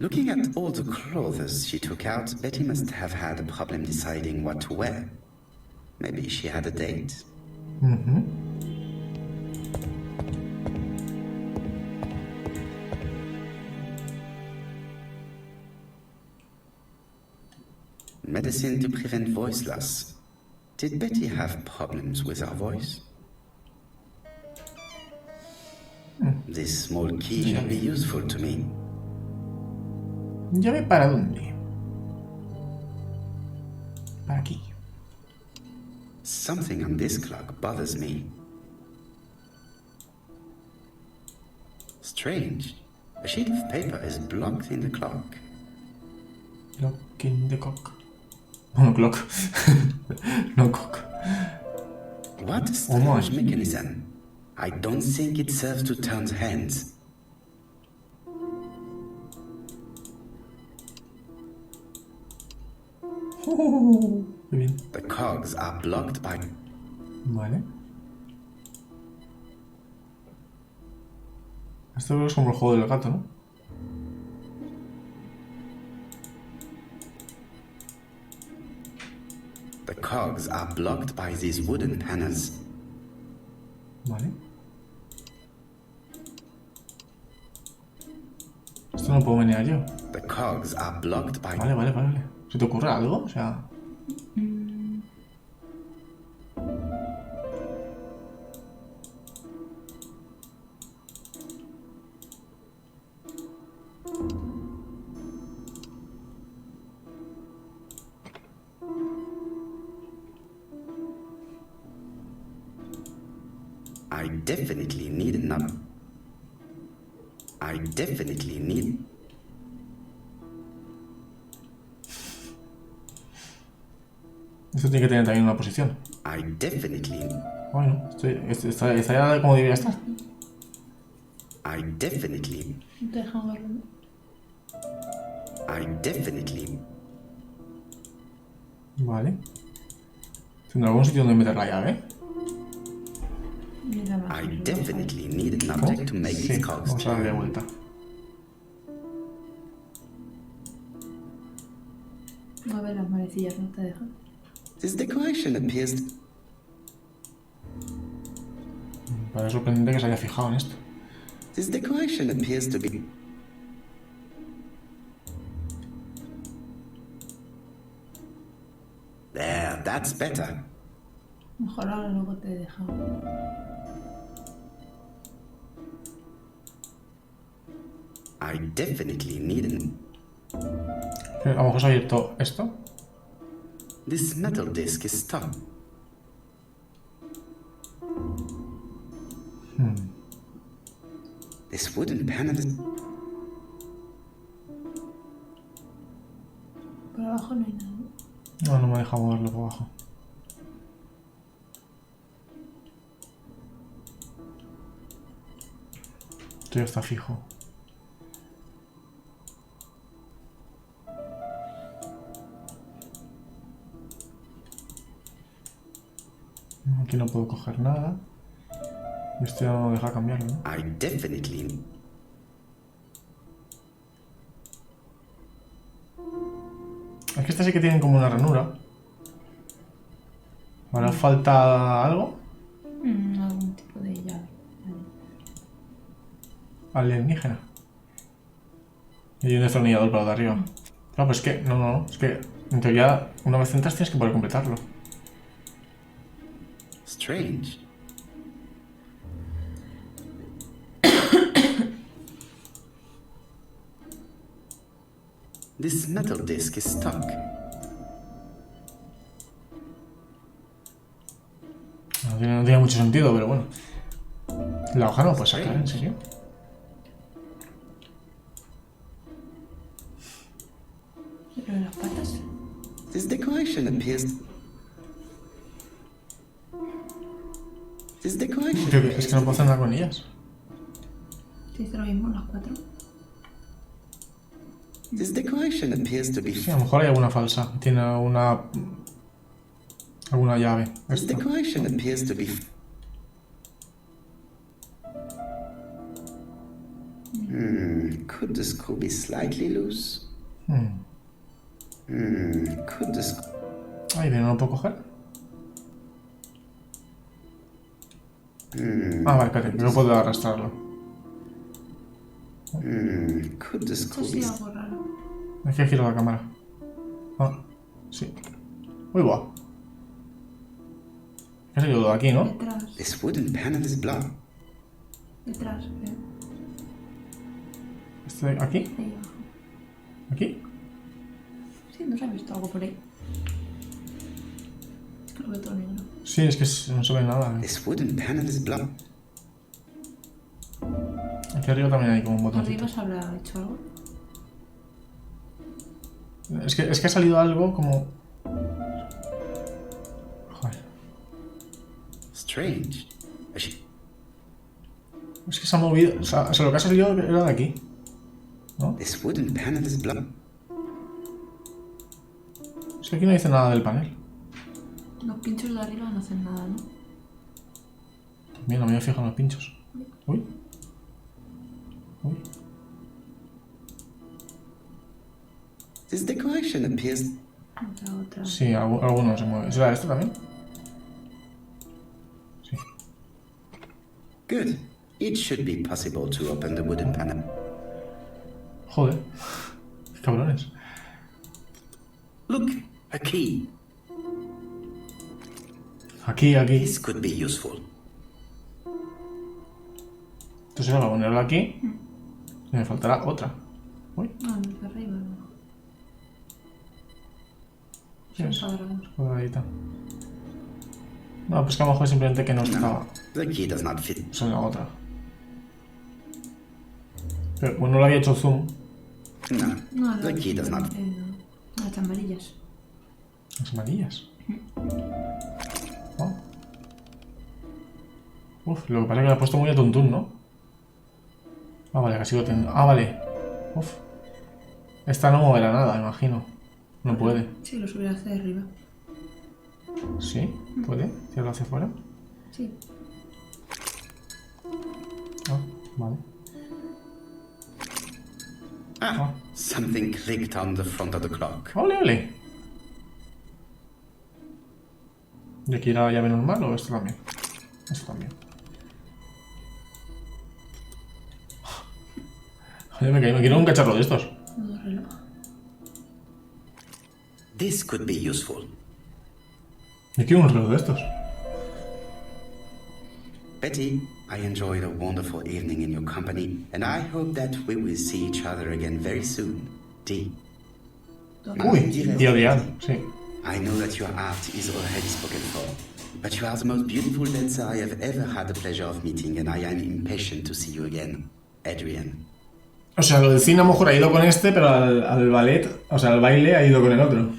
Looking at all the clothes she took out, Betty must have had a problem deciding what to wear. Maybe she had a date. medicine to prevent voice loss. Did Betty have problems with her voice? This small key should be useful to me. ¿Llave para dónde? Para aquí. Something on this clock bothers me. Strange. A sheet of paper is blocked in the clock. Lock in the cock. No clock. No cock. What a strange mechanism. I don't think it serves to turn hands. Qué bien. The cogs are blocked by... Vale. Esto es como el juego del gato, ¿no? The cogs are blocked by these wooden panels. Vale. Esto no puedo menear yo. The cogs are blocked by... Vale. ¿Se te ocurre algo? O sea... I definitely need enough. I definitely need... Esto tiene que tener también una posición. I definitely... Bueno, está ya como debería estar. I definitely... Te dejan verlo. I definitely... Vale. ¿Tendrá algún sitio donde meter la llave? Mira más. I definitely need an object to make Sí, these cogs vamos a darle turn. vuelta. A ver, las manecillas no te dejan. This decoration appears... Parece sorprendente que se haya fijado en esto. This decoration appears to be... There, that's better. Mejor ahora luego te deja. I definitely need an... A lo mejor se ha abierto esto. This metal disc is stuck. This wooden panel is... Por abajo no hay nada. No me deja moverlo por abajo. Esto ya está fijo. Aquí no puedo coger nada. Y esto ya no me deja cambiarlo, ¿no? I definitely... Es que estas sí que tienen como una ranura. Ahora falta algo. Algún tipo de llave. Alienígena. Y hay un destornillador para lo de arriba. No, pues es que... No. Es que en teoría una vez entras tienes que poder completarlo. Strange. This metal disc is stuck. No tiene mucho sentido, pero bueno. La hoja no puede sacar, ¿en serio? Pero las patas. This decoration appears... This decoration Creo que es que no puedo hacer nada con ellas. Si es lo mismo, las cuatro. This decoration appears to be... Sí, a lo mejor hay alguna falsa. Tiene alguna llave. This Esta. decoration appears to be... Could the screw be slightly loose? Could the screw... Ay, pero no lo puedo coger. Vale, espérate, no puedo arrastrarlo. Could the Esto screw sí be... algo raro. Es que giro la cámara. Ah, Sí. Uy, guau. ¿Qué ha salido de aquí, no? Detrás. This wooden panel is blocked. Detrás, creo. ¿Este de aquí? Ahí abajo. ¿Aquí? Sí, no se ha visto algo por ahí. Es que lo veo todo negro. Sí, es que no se ve nada. This wooden panel is blocked. Aquí arriba también hay como un botoncito. ¿Arriba se habrá hecho algo? Es que ha salido algo como... Joder. Strange. Es que se ha movido... O sea, lo que ha salido era de aquí. ¿No? This wooden panel is blocked. Es que aquí no dice nada del panel. Los pinchos de arriba no hacen nada, ¿no? Mira, no me había fijado en los pinchos. Uy. Uy. This decoration appears. Otra. Sí, alguno se mueve. ¿Será esto también? Sí. Good. It should be possible to open the wooden panel. Joder. Qué cabrones. Look, a key. Aquí. This could be useful. Entonces ahora voy a ponerlo aquí. Y me faltará otra. Uy. Ah, no, de arriba, no. ¿Qué es? Son cuadrados. Cuadradita. No, pues que a lo mejor es simplemente que no estaba. The key does not fit. Esa es la otra. Pero bueno, no le había hecho zoom. No, No, the key does not. no. Las amarillas. Las amarillas. Oh. Uf, lo que pasa es que le ha puesto muy a tuntún, ¿no? Ah, vale, que ha sido Ah, vale. Uf. Esta no moverá nada, imagino. No puede. Sí, lo subirá hacia arriba. ¿Sí? ¿Puede? ¿Tirarlo hacia afuera? Sí. Ah, vale. Ah, something clicked on the front of the clock. ¡Ole, ole! ¿Y aquí la llave normal o esto también? Esto también. Joder, me quiero un cacharro de estos. Nuevo reloj. This could be useful. Me quiero un reloj de estos. Betty, I enjoyed a wonderful evening in your company, and I hope that we will see each other again very soon. D. Uy, tío Diane, sí. I know that your art is already spoken for, but you are the most beautiful dancer I have ever had the pleasure of meeting, and I am impatient to see you again. Adrian. O sea, lo del cine a lo mejor ha ido con este, pero al ballet, o sea, al baile ha ido con el otro.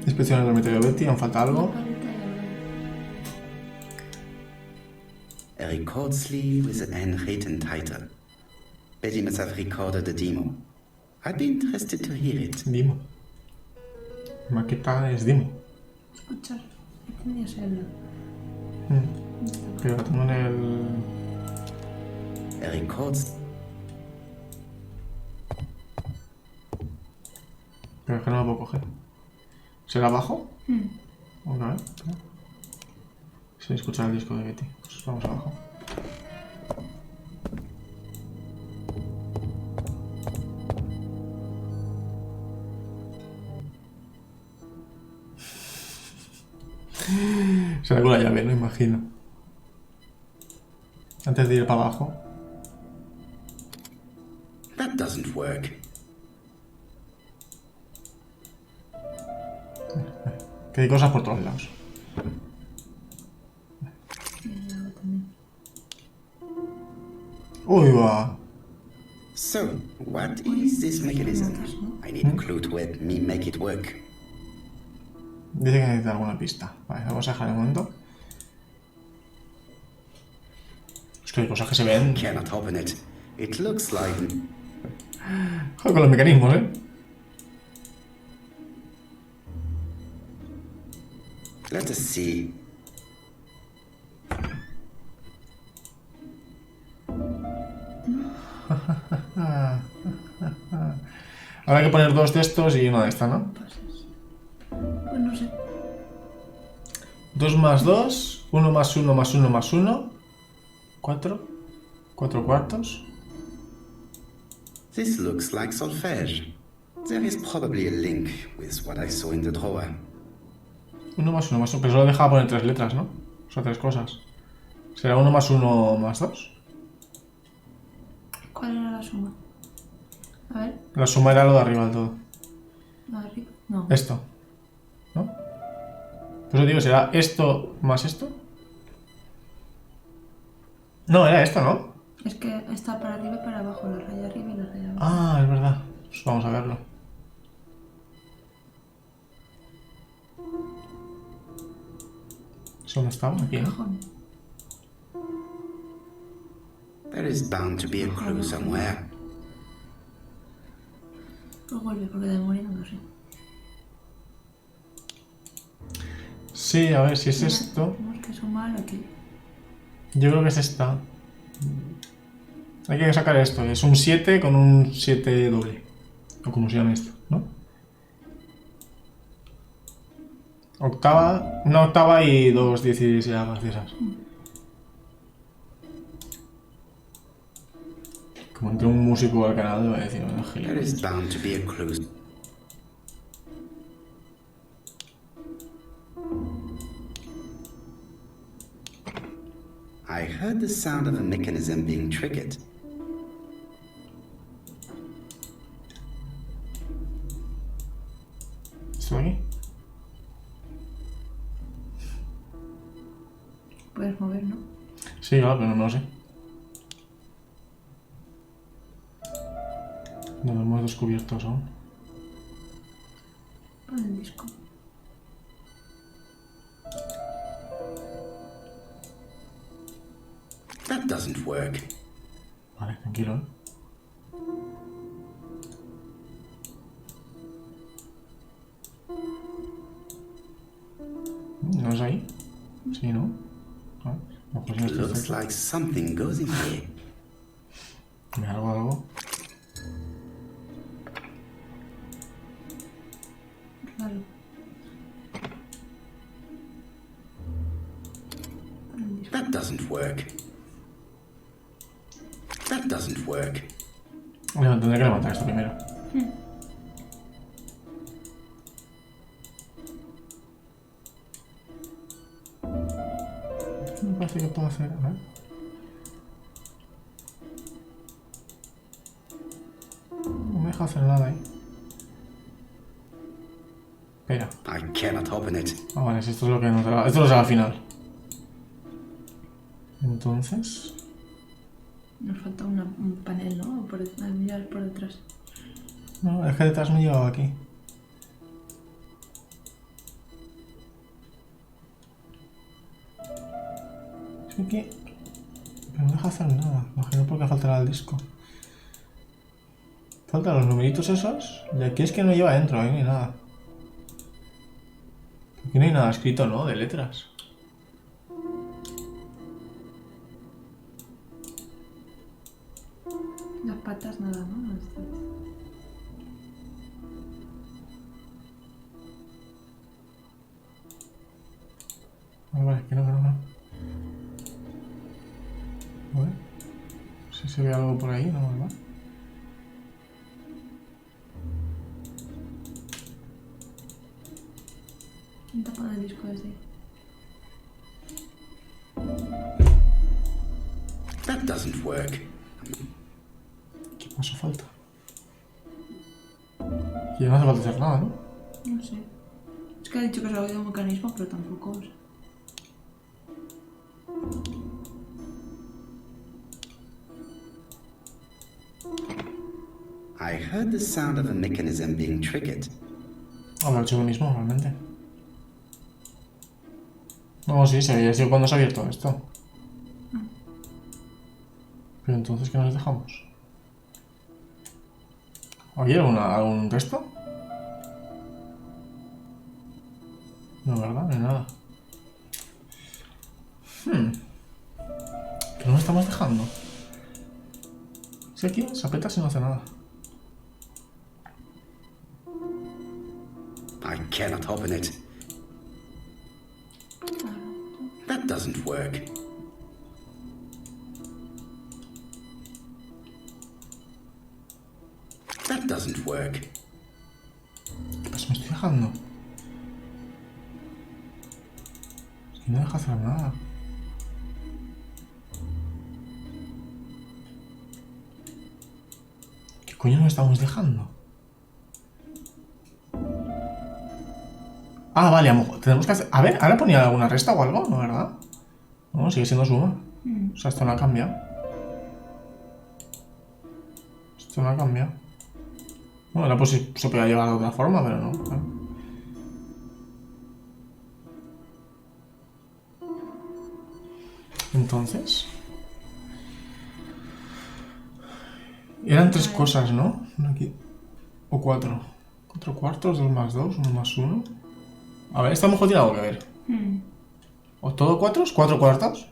Inspección el dormitorio de Betty, ¿aún falta algo? A record sleeve with an handwritten title. Betty must have recorded the demo. I'd be interested to hear it. Dimo. Maqueta es Dimo. Escuchar. Tendría que serlo. Pero la tengo en el... A record. Pero es que no lo puedo coger. ¿Será abajo? Vamos a ver. Sin escuchar el disco de Betty. Pues vamos abajo. Será con la llave, no imagino. Antes de ir para abajo. That doesn't work. Que hay cosas por todos lados. Uy, va. So, what is this mechanism? I need a clue to help me make it work. Dice que necesita alguna pista. Vale, vamos a dejar de momento. Es que hay cosas que se ven. Cannot open it. It looks like. Joder, con los mecanismos, ¿eh? Let us see. Ahora hay que poner dos de estos y una de esta, ¿no? Pues no sé. 2 más 2, 1 más 1 más 1 más 1, 4, 4 cuartos, This looks like solfège. There is probably a link with what I saw in the drawer. 1 más 1 más 1. Pero solo dejaba poner 3 letras, ¿no? O sea, 3 cosas. ¿Será 1 más 1 más 2? ¿Cuál era la suma? A ver, La suma era lo de arriba del todo. arriba. No. Esto. ¿No? Pues os digo, ¿será esto más esto? No, era esto, ¿no? Es que está para arriba y para abajo, la raya arriba y la raya abajo. Ah, es verdad. Pues vamos a verlo. ¿Eso dónde estaba? Aquí, ¿no? Cajón. There is bound to be a clue somewhere. Pues vuelve, porque de memoria no lo sé. Sí, a ver si es esto. Tenemos que sumar aquí. Yo creo que es esta. Hay que sacar esto. Es un 7 con un 7 doble. O como se llama esto, ¿no? Octava. Una octava y 2 16avas de esas. Como entre un músico al canal, le voy a decir, no, There is bound to be a clue. I heard the sound of a mechanism being triggered. ¿Esto de aquí? Puedes mover, ¿no? Sí, claro, pero no lo sé. No lo hemos descubierto aún. Pon el disco. That doesn't work. Vale, tranquilo, ¿eh? ¿No es ahí? Sí, ¿no? A ver, no, pues no está Looks cerca. like something goes in here. Me hago algo. Claro. Pon el disco. That doesn't work. That doesn't work. Tendré que levantar esto primero. Me parece que puedo hacer. A ver. No me deja hacer nada ahí. Espera. I cannot open it. Ah, vale, si esto es lo que nos da. Esto lo será al final. Entonces. Nos falta un panel, ¿no? Al mirar por detrás. No, es que detrás me he llevado aquí. Es que aquí. Pero no deja hacer nada. Imagino por qué faltará el disco. Faltan los numeritos esos. Y aquí es que no lleva dentro, ni nada. Aquí no hay nada escrito, ¿no? De letras. Las patas nada, ¿no? Estas. Vale, que no. A ver. Si se ve algo por ahí, no, ¿verdad? Intenta poner el disco desde ahí. That doesn't work. ¿Qué paso falta? Y ya no hace falta hacer nada, ¿no? No sé. Es que ha dicho que se ha oído un mecanismo, pero tampoco. O sea. I heard the sound of a mechanism being triggered. Lo he hecho yo mismo, realmente. No, sí, se había sido cuando se ha abierto esto. Pero entonces, ¿qué nos dejamos? ¿Aquí hay algún texto? No, ¿verdad? No hay nada. ¿Qué nos estamos dejando? Si aquí se aprieta si no hace nada. I cannot open it. That doesn't work. That doesn't work. Pues me estoy dejando. Es que no deja hacer nada. ¿Qué coño nos estamos dejando? Ah, vale, a lo mejor tenemos que hacer... A ver, ¿ahora ponía alguna resta o algo? ¿No, verdad? No, sigue siendo suma. O sea, esto no ha cambiado. Esto no ha cambiado. Bueno, ahora pues sí, se podía llevar de otra forma, pero no. Entonces... Eran 3 cosas, ¿no? Aquí. O 4. 4 cuartos, 2 más 2, 1 más 1. A ver, esta a lo mejor tiene algo que ver. ¿O todo 4? 4 cuartos?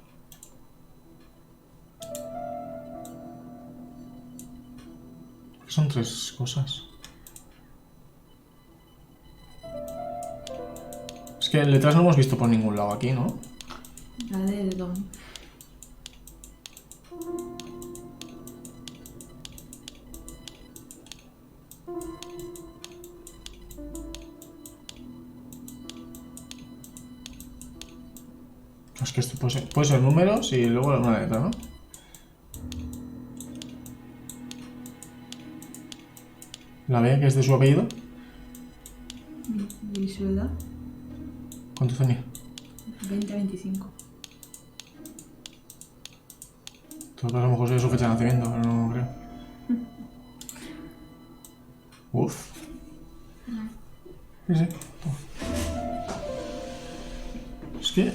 Son 3 cosas. Es que letras no hemos visto por ningún lado aquí, ¿no? La de don. Es que esto puede ser números y luego una letra, ¿no? La B, que es de su apellido. ¿Y su edad? ¿Cuánto tenía? 20 a 25. Todo a lo mejor sería su fecha de nacimiento, pero no creo. Uf. Sí, sí. Toma. Es que...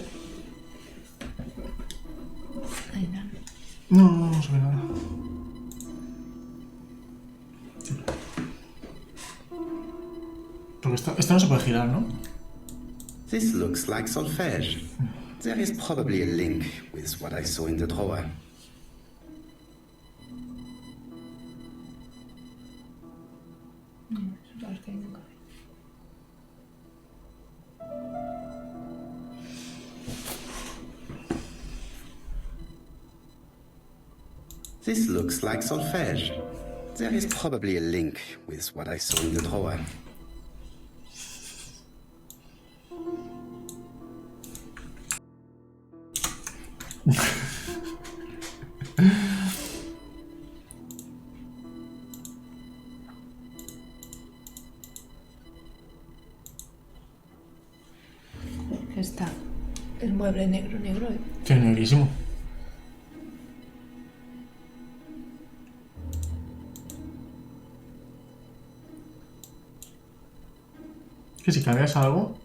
Ay, no. No se ve nada. Porque esto no se puede girar, ¿no? This looks like solfège. There is probably a link with what I saw in the drawer. Es que nunca vi. This looks like solfège. There is probably a link with what I saw in the drawer. Está el mueble negro, ¿eh? Sí, negrísimo. Que si cambias algo,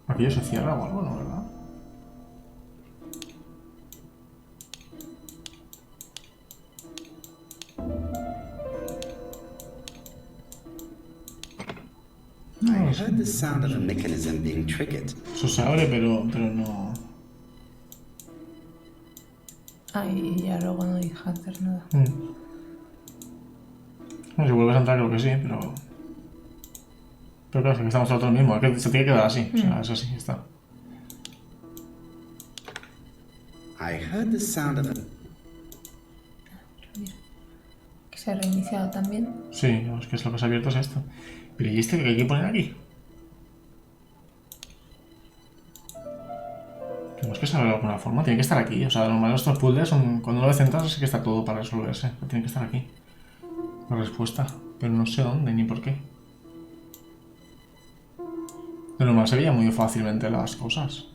aquello se cierra o algo, ¿no? ¿Verdad? I heard the sound of a mechanism being triggered. Eso se abre, pero no... Ay, ya luego no deja hacer nada. Bueno, si vuelves a entrar creo que sí, pero... Pero claro, es que estamos todos mismo, es que se tiene que quedar así, o sea, eso sí, está. I heard the sound of a... Mira, que se ha reiniciado también. Sí, es que es lo que se ha abierto es esto. Pero ¿y este que hay que poner aquí? Tenemos que saber de alguna forma, tiene que estar aquí. O sea, normal estos puzzles son... Cuando uno lo centras es que está todo para resolverse. Pero tiene que estar aquí. La respuesta. Pero no sé dónde ni por qué. De normal se veía muy fácilmente las cosas.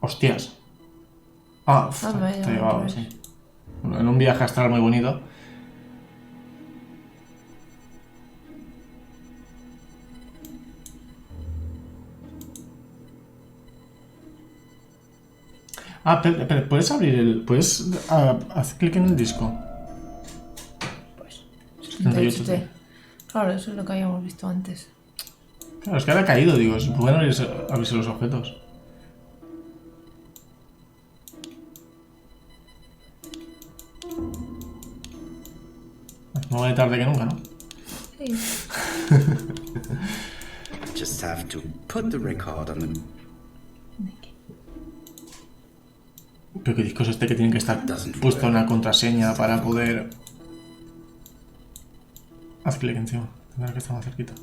¡Hostias! Ah, vaya, te llevaba, pues. sí. Bueno, en un viaje astral muy bonito. Ah, pero ¿puedes abrir el... ¿Puedes hacer clic en el disco? Pues, 78T. Claro, eso es lo que habíamos visto antes. Claro, es que ahora ha caído, digo, si pueden abrirse los objetos. No vale tarde que nunca, ¿no? Sí. Just have to put the record on the... Pero qué disco es este que tiene que estar puesta una contraseña para poder... Haz clic encima. Tendrá que estar más cerquita.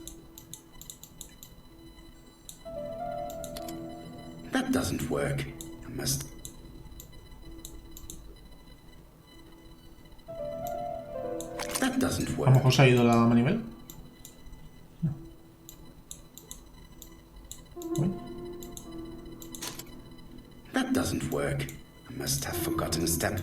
That doesn't work. I must... That doesn't A lo work. mejor se ha ido la manivela. No. Uy. That doesn't work. I must have forgotten a step.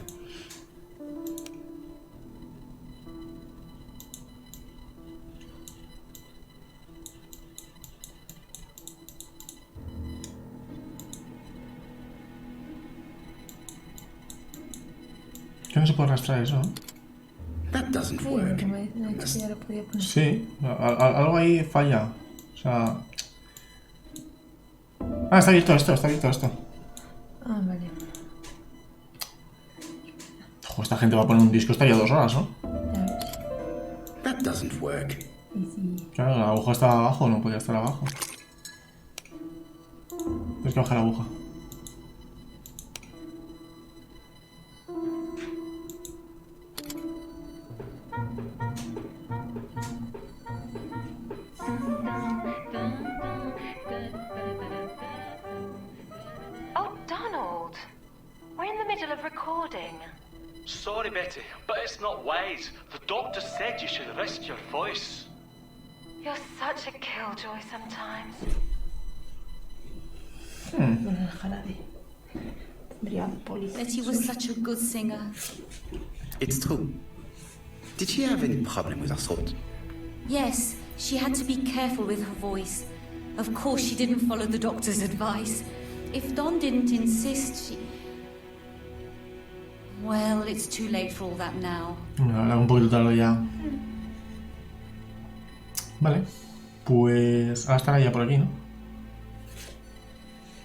Que no se puede arrastrar eso, ¿no? That doesn't Sí, work. porque me dicen que ya lo podía poner. Sí, algo ahí falla. O sea... Ah, está abierto esto, está abierto esto. Ah, vale. Ojo, esta gente va a poner un disco, estaría 2 horas, ¿no? Ya ves. That doesn't work. Y si... Claro, la aguja estaba abajo, no podía estar abajo. Tienes que bajar la aguja. Oh, Donald! We're in the middle of recording. Sorry, Betty, but it's not wise. The doctor said you should rest your voice. You're such a killjoy sometimes. Bueno, déjala de... Tendría política. Betty was such a good singer. It's true. Did she have any problem with her throat? Yes, she had to be careful with her voice. Of course, she didn't follow the doctor's advice. If Don didn't insist, she... Well, it's too late for all that now. Ahora un poquito tarde ya. Vale. Pues... Ahora estará ya por aquí, ¿no?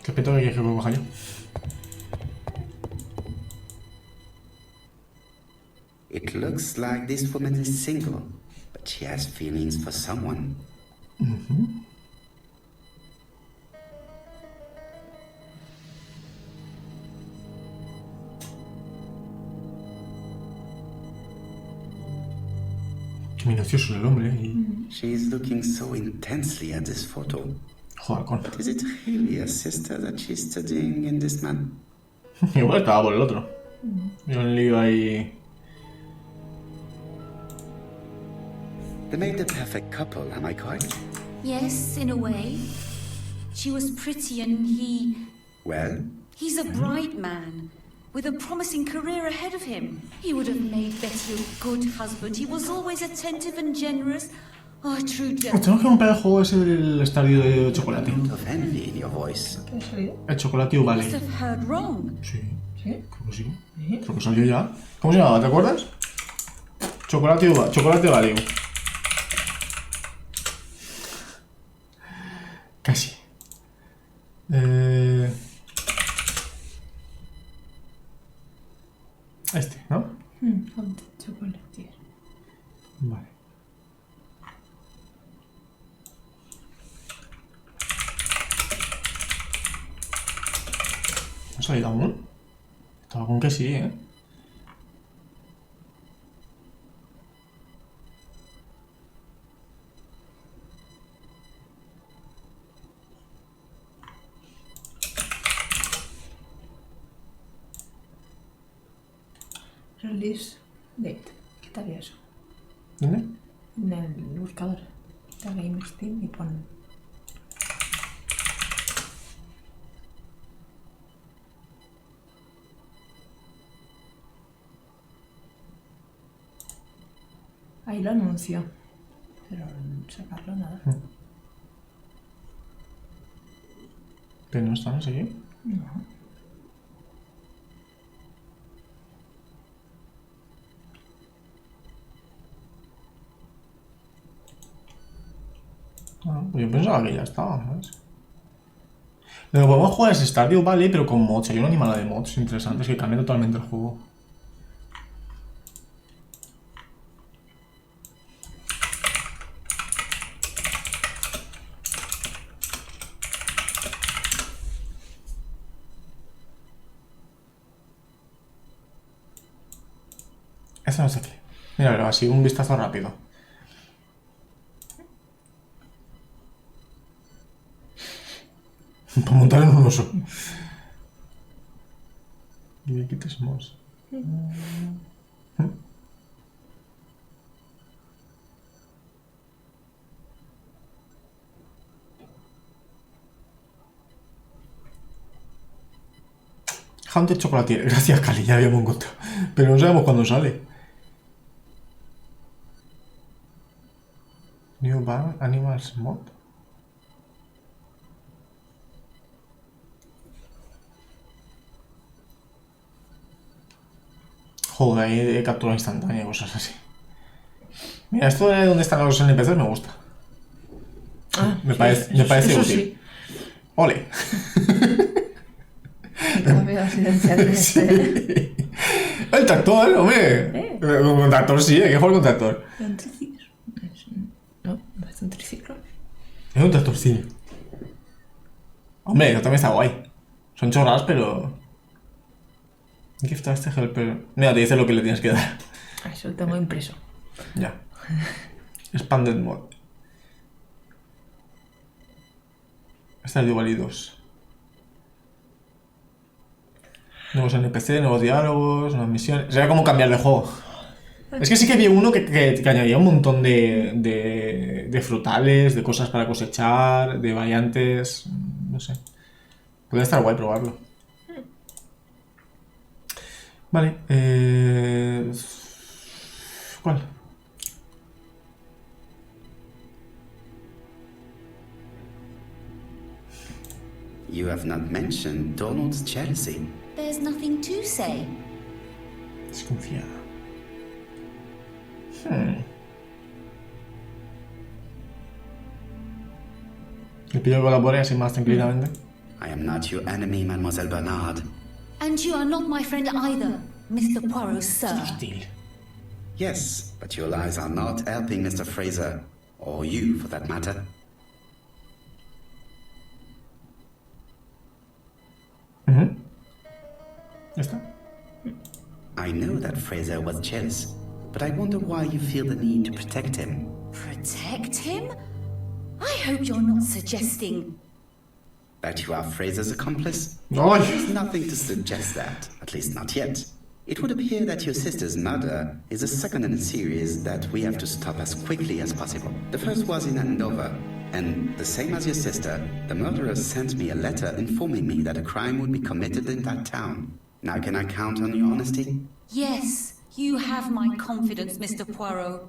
Que peto que quiero que coja yo. It looks like this woman is single, but she has feelings for someone. Qué minucioso el hombre, y... She is looking so intensely at this photo. Joder, con... Is it really a sister that she's studying in this man? Igual estaba por el otro. Yo un lío ahí... They made the perfect couple, am I correct? Yes, in a way. She was pretty and he... Well, He's a bright man, with a promising career ahead of him. He would have made Betty a good husband. He was always attentive and generous. Oh, a true Pues gentleman. tenemos que comprar el juego ese del estadio de chocolate. a note of envy in your voice. ¿Qué ha salido? El chocolate Must vale. have heard wrong. Sí, ¿Sí? creo que sí. Creo que salió ya. ¿Cómo se llamaba? ¿Te acuerdas? Chocolate vale. Casi. Este, ¿no? Ponte chocolate. Vale. ¿No ha salido aún? Estaba con que sí, ¿eh? Release date. ¿Qué tal eso? ¿Dónde? En el buscador. Quita Game Steam y pon... Ahí lo anuncio. Pero sacarlo nada. Que no está, no sé qué. No. Ah, pues yo pensaba que ya estaba, ¿sabes? Lo que podemos jugar es Stardew Valley, pero con mods. Hay una animada de mods interesantes que cambian totalmente el juego. Esto no está aquí. Mira, así un vistazo rápido. Para montar en un oso. Y aquí tenemos. Hunter chocolatier. Gracias, Cali, ya habíamos encontrado. Pero no sabemos cuándo sale. New Barn Animals Mod. Joder, ahí de captura instantánea y cosas así. Mira, esto de donde están los NPCs me gusta. Me parece útil. Sí. ¡Ole! Sí. El tractor, hombre. Con tractor sí, hay que jugar con tractor. ¿Un triciclo? No, no es un triciclo. Es un tractor, sí. Hombre, eso también está guay. Son chorradas, pero... Gift a este helper. Mira, te dice lo que le tienes que dar. Eso lo tengo impreso. Ya. Expanded mod. Esta es de igual y 2. Nuevos NPC, nuevos diálogos, nuevas misiones. Sería como cambiar de juego. Es que sí que vi uno que añadía un montón de frutales, de cosas para cosechar, de variantes. No sé. Podría estar guay probarlo. Vale. ¿Cuál? You have not mentioned Donald's jealousy. There's nothing to say. Desconfiada. Le pido que colabore así más tranquilamente. I am not your enemy, Mademoiselle Bernard. And you are not my friend either, Mr. Poirot, sir. Yes, but your lies are not helping Mr. Fraser, or you for that matter. Ya está. I know that Fraser was jealous, but I wonder why you feel the need to protect him. Protect him? I hope you're not suggesting... That you are Fraser's accomplice? No. There's nothing to suggest that, at least not yet. It would appear that your sister's murder is a second in a series that we have to stop as quickly as possible. The first was in Andover, and the same as your sister, the murderer sent me a letter informing me that a crime would be committed in that town. Now can I count on your honesty? Yes, you have my confidence, Mr. Poirot.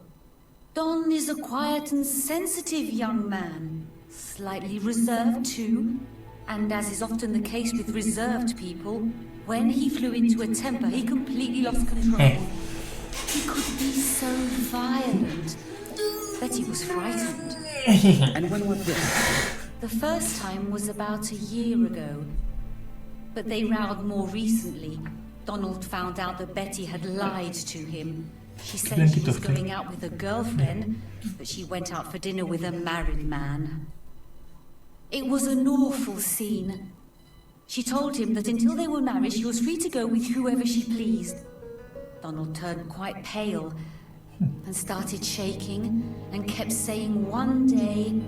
Don is a quiet and sensitive young man. Slightly reserved, too. And as is often the case with reserved people, when he flew into a temper, he completely lost control. He could be so violent. Betty was frightened. And when was this? The first time was about a year ago. But they rowed more recently. Donald found out that Betty had lied to him. She said she was going out with a girlfriend, but she went out for dinner with a married man. It was an awful scene. She told him that until they were married, she was free to go with whoever she pleased. Donald turned quite pale and started shaking and kept saying one day...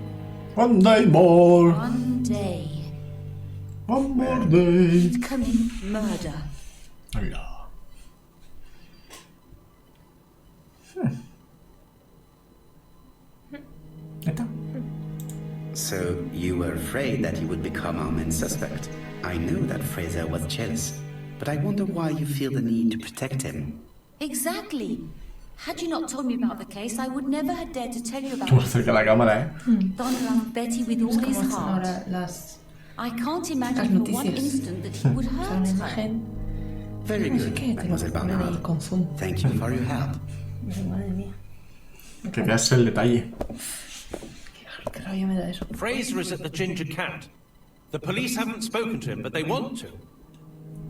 One day more. One day. One more day. He'd commit murder. Hola. ¿Está? So you were afraid that he would become our main suspect. I know that Fraser was jealous, but I wonder why you feel the need to protect him. Exactly. Had you not told me about the case, I would never have dared to tell you about Tú it. acerca la cámara, Don loved Betty with all his heart. Ahora las I can't imagine for one noticias. instant that he would Una hurt her. imagen. Very No sé good, qué, te lo Mademoiselle ponen ahí Bernard. con zoom. Thank you for your help. Pero, madre mía. Que veas el detalle. Qué rabia me da eso. Fraser is at the Ginger Cat. The police haven't spoken to him, but they want to.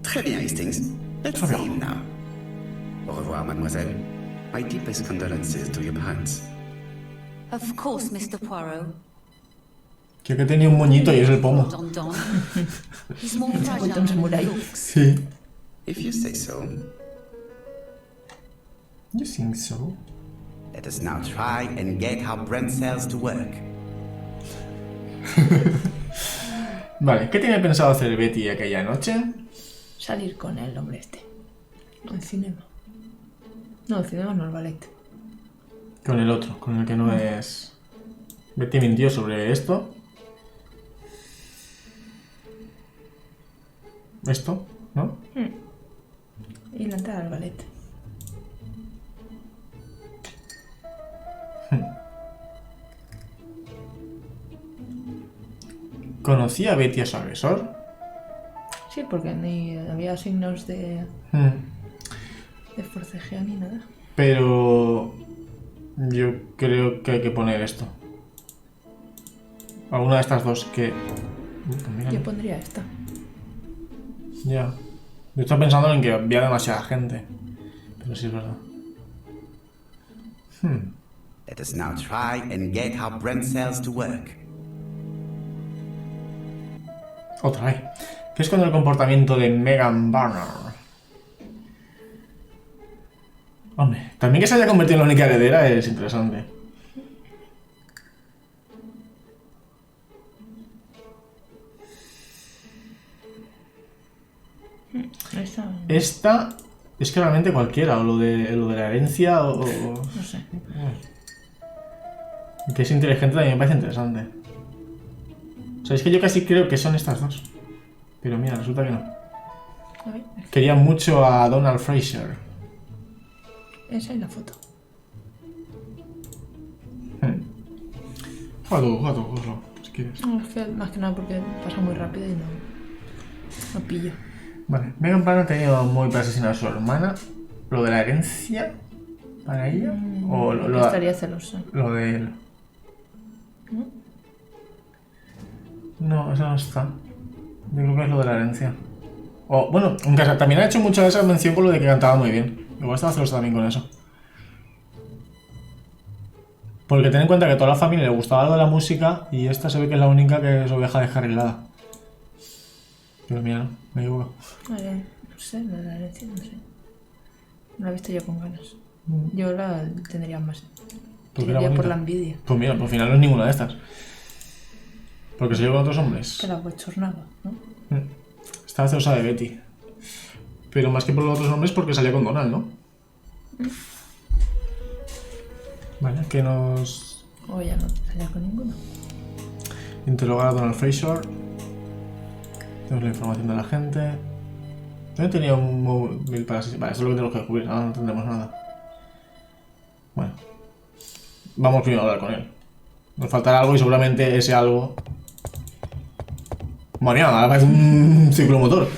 Très bien, Hastings. Let's see him now. Au revoir, mademoiselle. My deepest condolences to your parents. Of course, Mr. Poirot. Creo que tenía un moñito y es el pomo. Don Don. He's more vuelto fragile un than samurái. he looks. Sí. If you say so. You think so? Let us now try and get our brain cells to work. Vale, ¿qué tiene pensado hacer Betty aquella noche? Salir con el hombre este. Al cinema. No, el cinema no, el ballet. Con el otro, con el que no es... Betty mintió sobre esto. Esto, ¿no? Y la entrada al ballet. ¿Conocía a Betty a su agresor? Sí, porque ni había signos de forcejeo ni nada. Pero... yo creo que hay que poner esto. Alguna de estas dos que... Yo pondría esta. Ya. Yo estaba pensando en que había demasiada gente. Pero sí es verdad. Let us now try and get our brain cells to work. Otra vez. ¿Qué es con el comportamiento de Megan Barner? Hombre, también que se haya convertido en la única heredera es interesante. Esta es que realmente cualquiera, o lo de la herencia o... No sé. Que es inteligente también me parece interesante. O sea, es que yo casi creo que son estas dos. Pero mira, resulta que no. A ver. Quería mucho a Donald Fraser. Esa es la foto. Juega tú, si quieres. No, es que más que nada porque pasa muy rápido y no pillo. Vale, Megan Barner ha tenido muy para asesinar a su hermana. ¿Lo de la herencia para ella? ¿O lo estaría celosa? Lo de él. No, eso no está. Yo creo que es lo de la herencia. O, bueno, aunque también ha hecho mucho de esa mención con lo de que cantaba muy bien. Igual estaba celosa también con eso. Porque ten en cuenta que a toda la familia le gustaba algo de la música y esta se ve que es la única que es oveja descarrilada. Pero mira, no, me equivoco. Vale, no sé, lo de la herencia, no sé. No la he visto yo con ganas. Yo la tendría más. Tendría por la envidia. Pues mira, por final no es ninguna de estas. Porque se lleva con otros hombres. Que la bochornaba, ¿no? Estaba celosa de Betty. Pero más que por los otros hombres porque salía con Donald, ¿no? Vale, que nos... O ya no salía con ninguno. Interrogar a Donald Fraser. Tenemos la información de la gente. Yo tenía un móvil para asesinar. Vale, eso es lo que tenemos que descubrir. Ahora no tendremos nada. Bueno. Vamos primero a hablar con él. Nos faltará algo y seguramente ese algo... Madre mía, ahora parece un ciclomotor.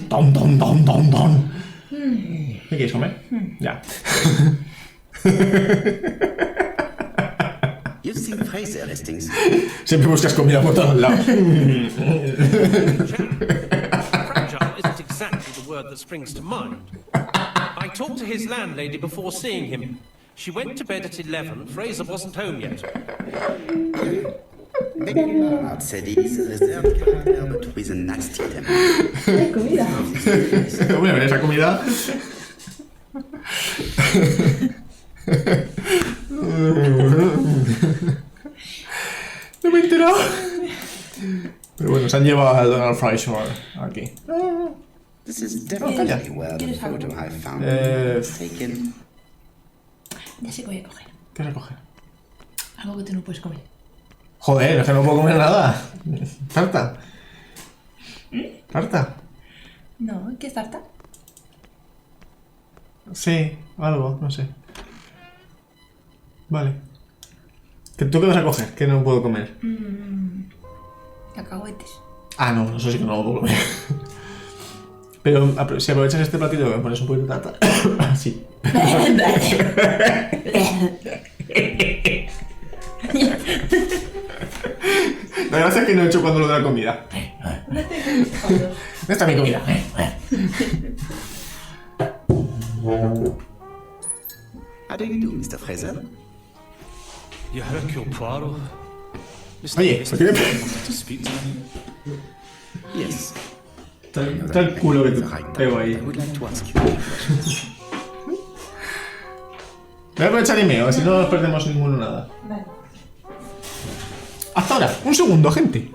Tom, tom, tom, tom, tom. ¿Qué quieres comer? Ya. Siempre buscas comida por todos lados. Fragile isn't exactly the word that springs to mind. I talked to his landlady before seeing him. She went to bed at 11. Fraser wasn't home yet. Bernard said he's a reserved partner, but with a nasty temper. ¿Hay comida? Voy a ver esa comida. No me he enterado. Pero bueno, se han llevado a Donald Fraser aquí. This is definitely where the photo I found was taken. Ya sé que voy a coger. ¿Qué vas a coger? Algo que tú no puedes comer. Joder, es que no puedo comer nada. Tarta. ¿Tarta? No, ¿qué es tarta? Sí, algo, no sé. Vale. ¿Tú qué vas a coger? Que no puedo comer. Cacahuetes. Ah, no, eso sí que no lo puedo comer. Pero si aprovechas este platito que me pones un poquito de tarta. Sí. La gracia es que no he hecho cuando lo de la comida. ¿Dónde está mi comida? How do you do, Mr. Fraser? You Hercule Poirot. Oye, ¿por qué me... Yes. Está el culo que te pego ahí. I would like to ask you a question. Voy a aprovechar y meo, si no nos perdemos ninguno nada. Vale. Hasta ahora, un segundo, gente.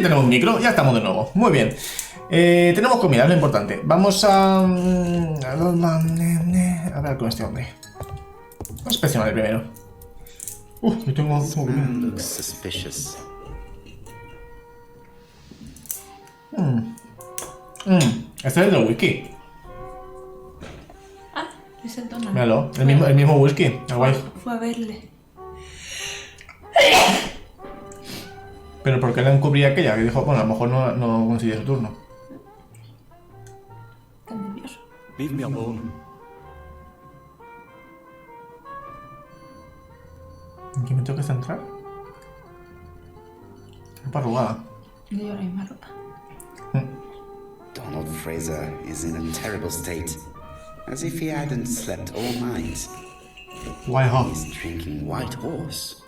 tenemos micro, ya estamos de nuevo. Muy bien. Tenemos comida, es lo importante. Vamos a... A ver con este hombre. Vamos a inspeccionar el primero. Yo tengo... Looks suspicious. Este es el del whisky. Ah, es el Donald. Míralo, el mismo whisky. Guay. Fue a verle. Pero ¿por qué le encubría aquella? Que dijo, bueno, a lo mejor no coincide su turno. Está nervioso. Leave me alone. ¿En qué me tengo que centrar? Ropa arrugada. No llevo la misma ropa. Donald Fraser is in a terrible state, as if he hadn't slept all night. White Horse. He's drinking White Horse.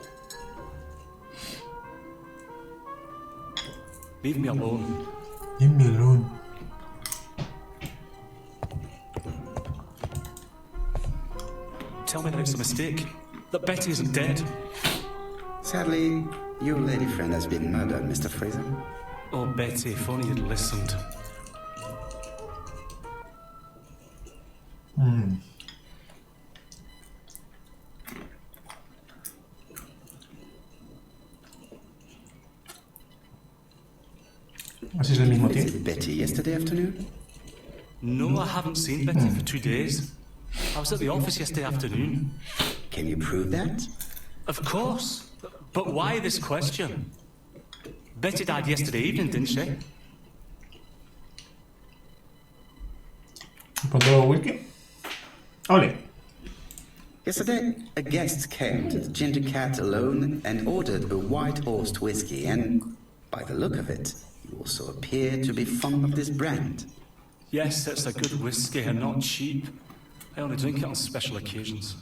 Leave me alone. Leave me alone. Tell me that it's a mistake. That Betty isn't dead. Sadly, your lady friend has been murdered, Mr. Fraser. Oh, Betty, if only you'd listened. Así es el mismo tío. Visited Betty yesterday afternoon? No, I haven't seen Betty for 2 days. I was at the office yesterday afternoon. Can you prove that? Of course. But why this question? Betty died yesterday evening, didn't she? ¿Pongo whisky? Ole. Yesterday, a guest came to the Ginger Cat alone and ordered a White Horse whiskey, and by the look of it, you also appear to be fond of this brand. Yes, it's a good whiskey and not cheap. I only drink it on special occasions.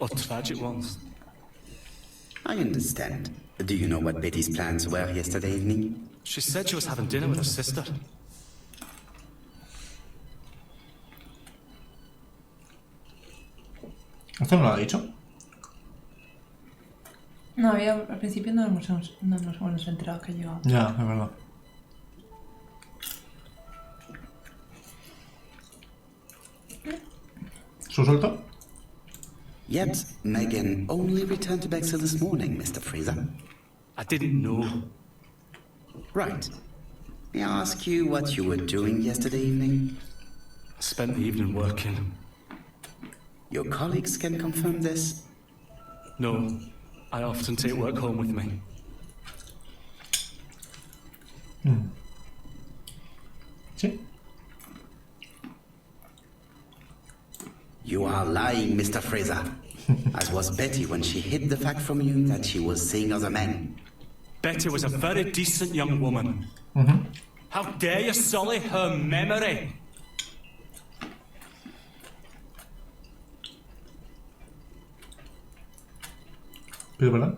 Or tragic ones. I understand. Do you know what Betty's plans were yesterday evening? She said she was having dinner with her sister. ¿Esto no lo ha dicho? No, al principio no nos hemos enterado que llegaba. Ya, es verdad. ¿Su suelto? Yet, Megan only returned to Bexhill this morning, Mr. Fraser. I didn't know. Right. May I ask you what you were doing yesterday evening? I spent the evening working. Your colleagues can confirm this? No, I often take work home with me. ¿Sí? You are lying, Mr. Fraser. As was Betty when she hid the fact from you that she was seeing other men. Betty was a very decent young woman. How dare you sully her memory? ¿Pero verdad?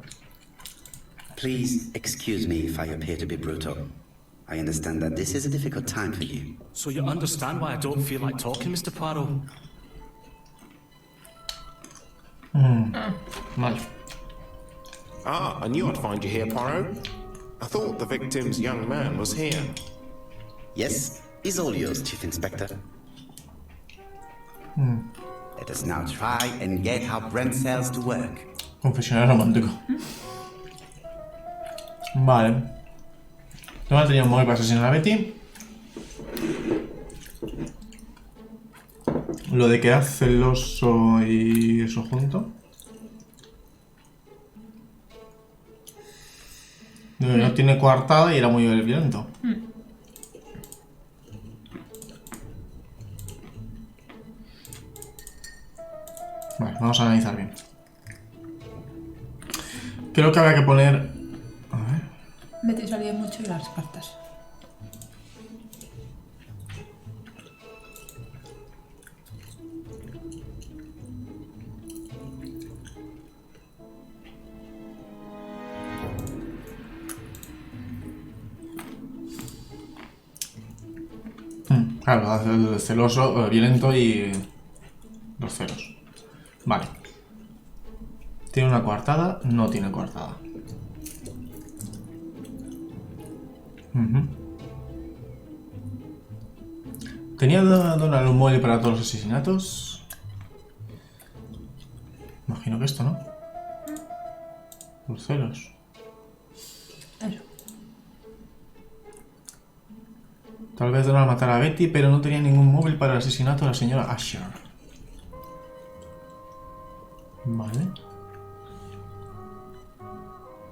Please excuse me if I appear to be brutal. I understand that this is a difficult time for you. So you understand why I don't feel like talking, Mr. Poirot? Vale. Ah, I knew I'd find you here, Poirot. I thought the victim's young man was here. Yes, he's all yours, Chief Inspector. Let us now try and get our brain cells to work. Confesionario romántico. Vale. Ahora teníamos móvil para asesinar a Betty. Lo de que hace celoso y eso junto. No tiene coartada y era muy violento. Vale, vamos a analizar bien. Creo que habrá que poner... A ver. Betty salía mucho y las cartas. Claro, el celoso, violento y los celos. Vale. ¿Tiene una coartada? No tiene coartada. ¿Tenía Donald un móvil para todos los asesinatos? Imagino que esto, ¿no? Los celos. Eso. Tal vez Donald matara a Betty, pero no tenía ningún móvil para el asesinato de la señora Asher. Vale.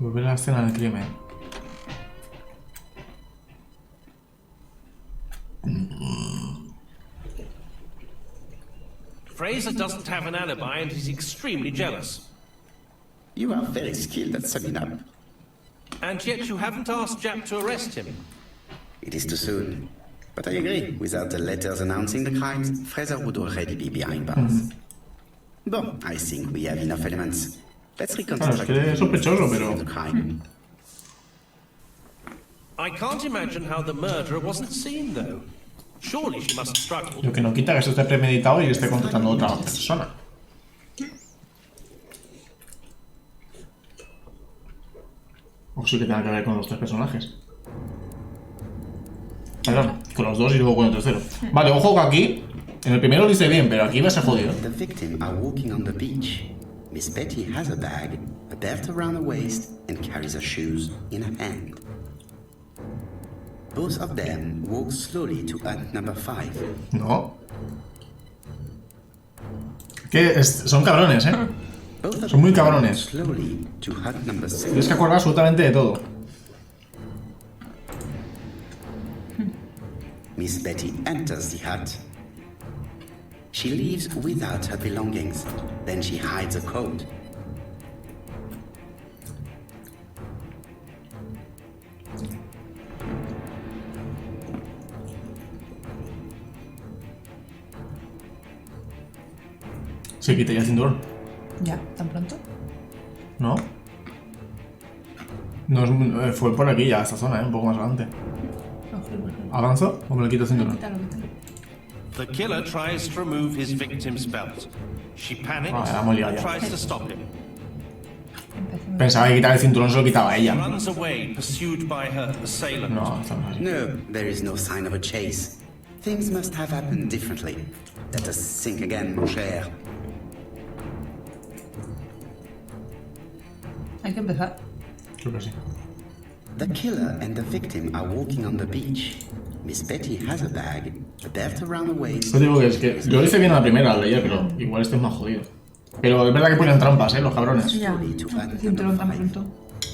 Volver a la escena del crimen. Fraser doesn't have an alibi and he's extremely jealous. You are very skilled at summing up. And yet you haven't asked Jack to arrest him. It is too soon. But I agree. Without the letters announcing the crimes, Fraser would already be behind bars. Bon, I think we have enough elements. Let's reconstruct the crime. I can't imagine how the murderer wasn't seen, though. Surely she must have struggled. Lo que no quita que esto esté premeditado y esté contratando a otra persona. O sí que tenga que ver con los tres personajes. Perdón, con los dos y luego con el tercero. Vale, ojo que aquí, en el primero lo hice bien, pero aquí va a ser jodido. The victim are walking on the beach. Miss Betty has a bag, a belt around her waist, and carries her shoes in her hand. Both of them walk slowly to hut number 5. No. Son cabrones, ¿eh? Son muy cabrones. Slowly to hut number 6. Tienes que acordar absolutamente de todo. Miss Betty enters the hut. She leaves without her belongings. Then she hides a coat. Se quita ya el cinturón. Ya, ¿tan pronto? ¿No? No es, fue por aquí ya, esta zona, un poco más adelante. ¿Avanzo o me lo quito el cinturón? Quítalo, quítalo. The killer tries to remove his victim's belt. She panics hemos liado and ya. tries to stop him. Pensaba que quitar el cinturón se lo quitaba a ella. Runs away, pursued by her assailant. No, está mal. No, there is no sign of a chase. Things must have happened differently. Let us think again, mon cher. Hay que empezar. Creo que sí. The killer and the victim are walking on the beach. Miss Betty has a bag, a belt around the waist. Yo digo que es que yo lo hice bien a la primera, al leer, pero igual este es más jodido. Pero es verdad que ponen trampas, los cabrones. Ya, el cinturón tan pronto.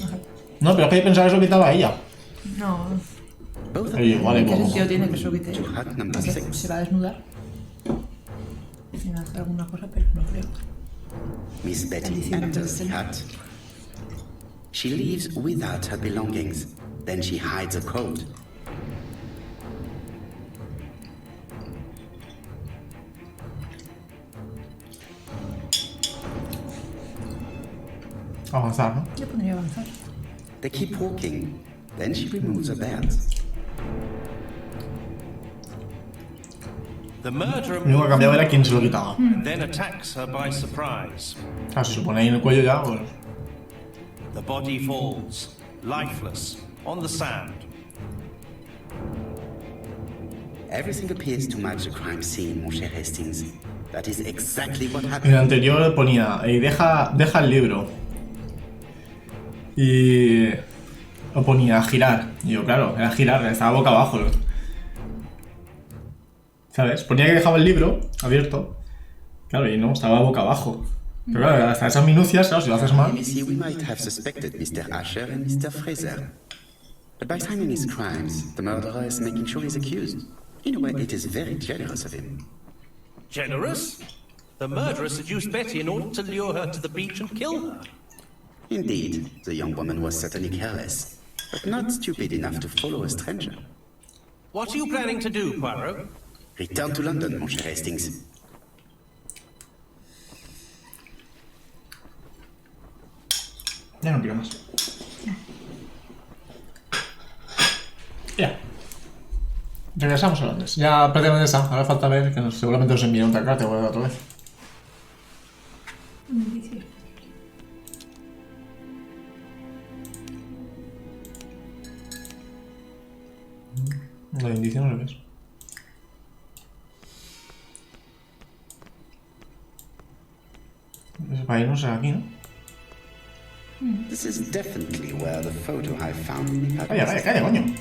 Ajá. No, pero es que yo pensaba que se lo quitaba a ella. No. Igual hay ¿Qué poco. sentido tiene que se lo quite? To hut number 6. Se va a desnudar. Y hacer alguna cosa, pero no creo. Miss Betty enters the hut. She leaves without her belongings. Then she hides a coat. Avanzar, ¿no? Yo pondría avanzar. They keep walking. Then she removes her belt. The murderer Lo único que cambiaba era quién se lo quitaba. then attacks her by surprise. Claro, si se pone ahí en el cuello ya, pues... The body falls, lifeless, on the sand. Everything appears to match the crime scene, mon cher Hastings. That is exactly what En happened. el anterior ponía, deja el libro. Y... Lo ponía girar. Y yo, claro, era girar, estaba boca abajo. ¿Sabes? Ponía que dejaba el libro abierto. Claro, y no, estaba boca abajo. Pero claro, hasta esas minucias, claro, si lo haces mal... Let me see, we might have suspected Mr. Asher and Mr. Fraser. But by timing his crimes, the murderer is making sure he's accused. In a way, it is very generous of him. Generous? The murderer seduced Betty in order to lure her to the beach and kill her. Indeed, the young woman was certainly careless, but not stupid enough to follow a stranger. What are you planning to do, Poirot? Return to London, mon cher Hastings. Ya no quiero más. Ya. Regresamos a Londres. Ya prácticamente está. Ahora falta ver que seguramente nos envíen otra carta o otra vez. La indicio no lo ves. Para irnos aquí, ¿no? This is definitely where the photo I found in the Calla, calla, calla, coño.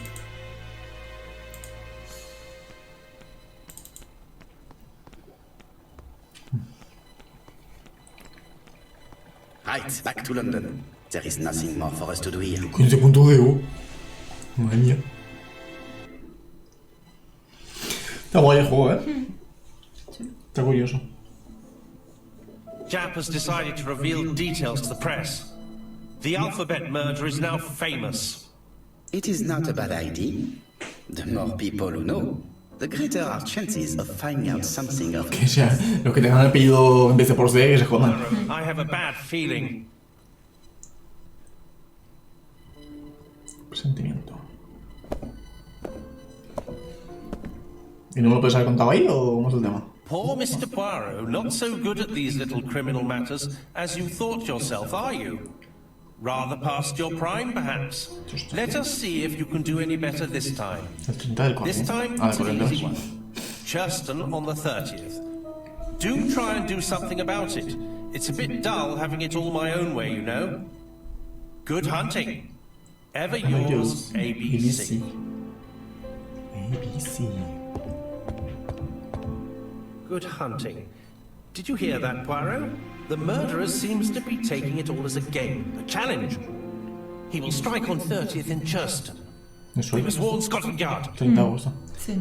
Right, back to London. There is nothing more for us to do here. Coño, ese punto de U. Madre mía. Está guay el juego, ¿eh? Está curioso. Jap has decided to reveal details to the press. The alphabet murder is now famous. It is not a bad idea. The more people who know, the greater our chances of finding out something of... Que sea, los que tengan el apellido en vez de por C, que se jodan. I have a bad feeling. Presentimiento. ¿Y no me lo puedes haber contado ahí o cómo es el tema? Poor Mr. Poirot, not so good at these little criminal matters as you thought yourself, are you? Rather past your prime, perhaps. Let us see if you can do any better this time. El 30 del 40. This time, it's an easy one. Churston on the 30th. Do try and do something about it. It's a bit dull having it all my own way, you know. Good hunting. Ever yours, ABC. ABC. Good hunting. Did you hear that, Poirot? The murderer seems to be taking it all as a game, a challenge. He will strike on 30th in Churston. We must warn Scotland Yard. 30 de agosto. Sí.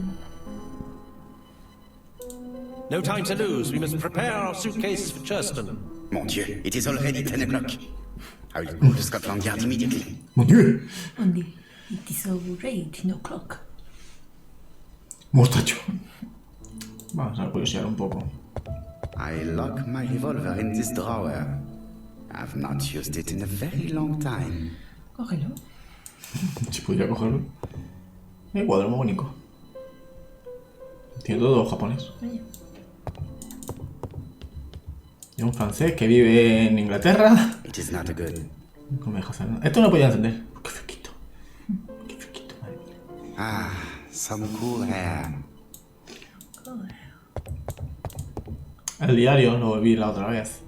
No time to lose. We must prepare our suitcases for Churston. Mon Dieu, it is already 10 o'clock. I will go to Scotland Yard immediately. Mon Dieu. Andy, it is already 10 o'clock. Mostacho. Vamos a curiosear un poco. I lock my revolver in this drawer. I've not used it in a very long time. Cógelo. Si pudiera cogerlo. El cuadro muy bonito. Tiene todo japonés. Oye. Y un francés que vive en Inglaterra. It is not good. ¿Cómo me deja hacer? Esto no podía encender. Qué fresquito. Qué fresquito, madre mía. Ah, some cool hair. El diario lo volví la otra vez.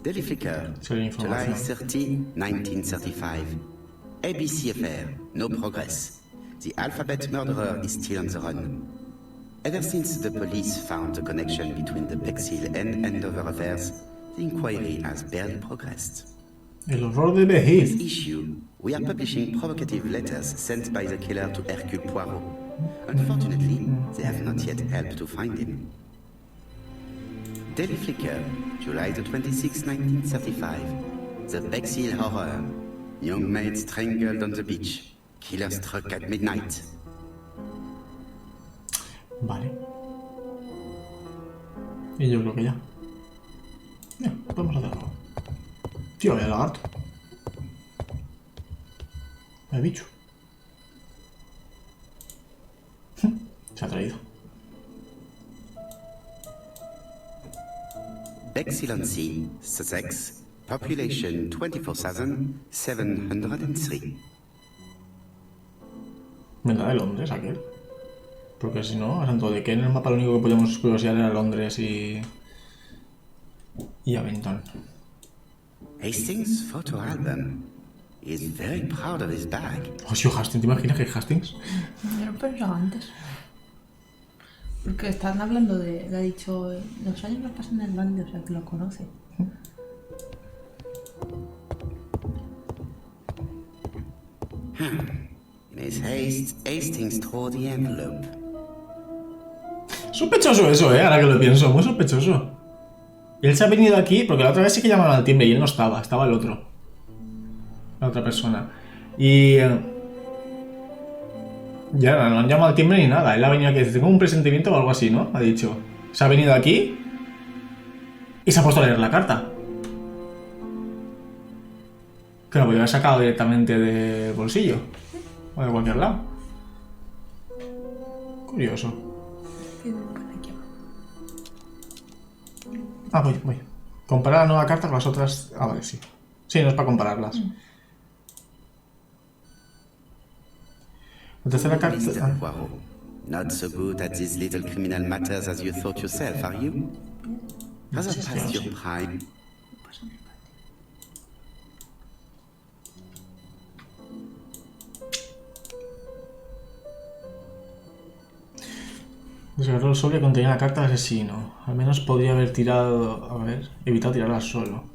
Daily Flicker, Sí, la July información. 30, 1935. ABC affair, no progress. The alphabet murderer is still on the run. Ever since the police found the connection between the Bexhill and Andover affairs, the inquiry has barely progressed. El horror de This Bexhill. issue, we are publishing provocative letters sent by the killer to Hercule Poirot. Unfortunately, they have not yet helped to find him. Daily Flicker, July the 26th, 1935. The Bexhill Horror. Young maid strangled on the beach. Killer struck at midnight. Vale. Y yo creo que ya. Ya, podemos hacerlo. Tío, vaya lagarto. Vaya bicho. Se ha traído. Bexhill-on-Sea, Sussex. Population 24,703. Vendrá de Londres aquel. Porque si no, santo de que en el mapa lo único que podíamos curiosear era Londres y Aventón. Hastings' photo album. He is very proud of his bag. Hostia, Hastings, ¿te imaginas que es Hastings? Yo lo pensaba antes. Porque están hablando de... Le ha dicho... Los años no pasan en el bande, o sea que lo conoce. In his haste, Hastings tore the envelope. Sospechoso eso, ahora que lo pienso, muy sospechoso. Y él se ha venido aquí, porque la otra vez sí que llamaron al timbre y él no estaba, estaba el otro. La otra persona. Y... ya no han llamado al timbre ni nada, él ha venido aquí, tengo un presentimiento o algo así, ¿no? Ha dicho. Se ha venido aquí y se ha puesto a leer la carta. Que lo podría haber sacado directamente del bolsillo. O de cualquier lado. Curioso. Ah, voy. Comparar la nueva carta con las otras... Ah, vale, sí. Sí, no es para compararlas. La tercera carta... Mr. Poirot, Not so good at these little criminal matters as you thought yourself, are you? Has it past your prime? Desgarró el sobre que contenía la carta del asesino. Al menos podría haber tirado... A ver... Evitado tirarla al suelo.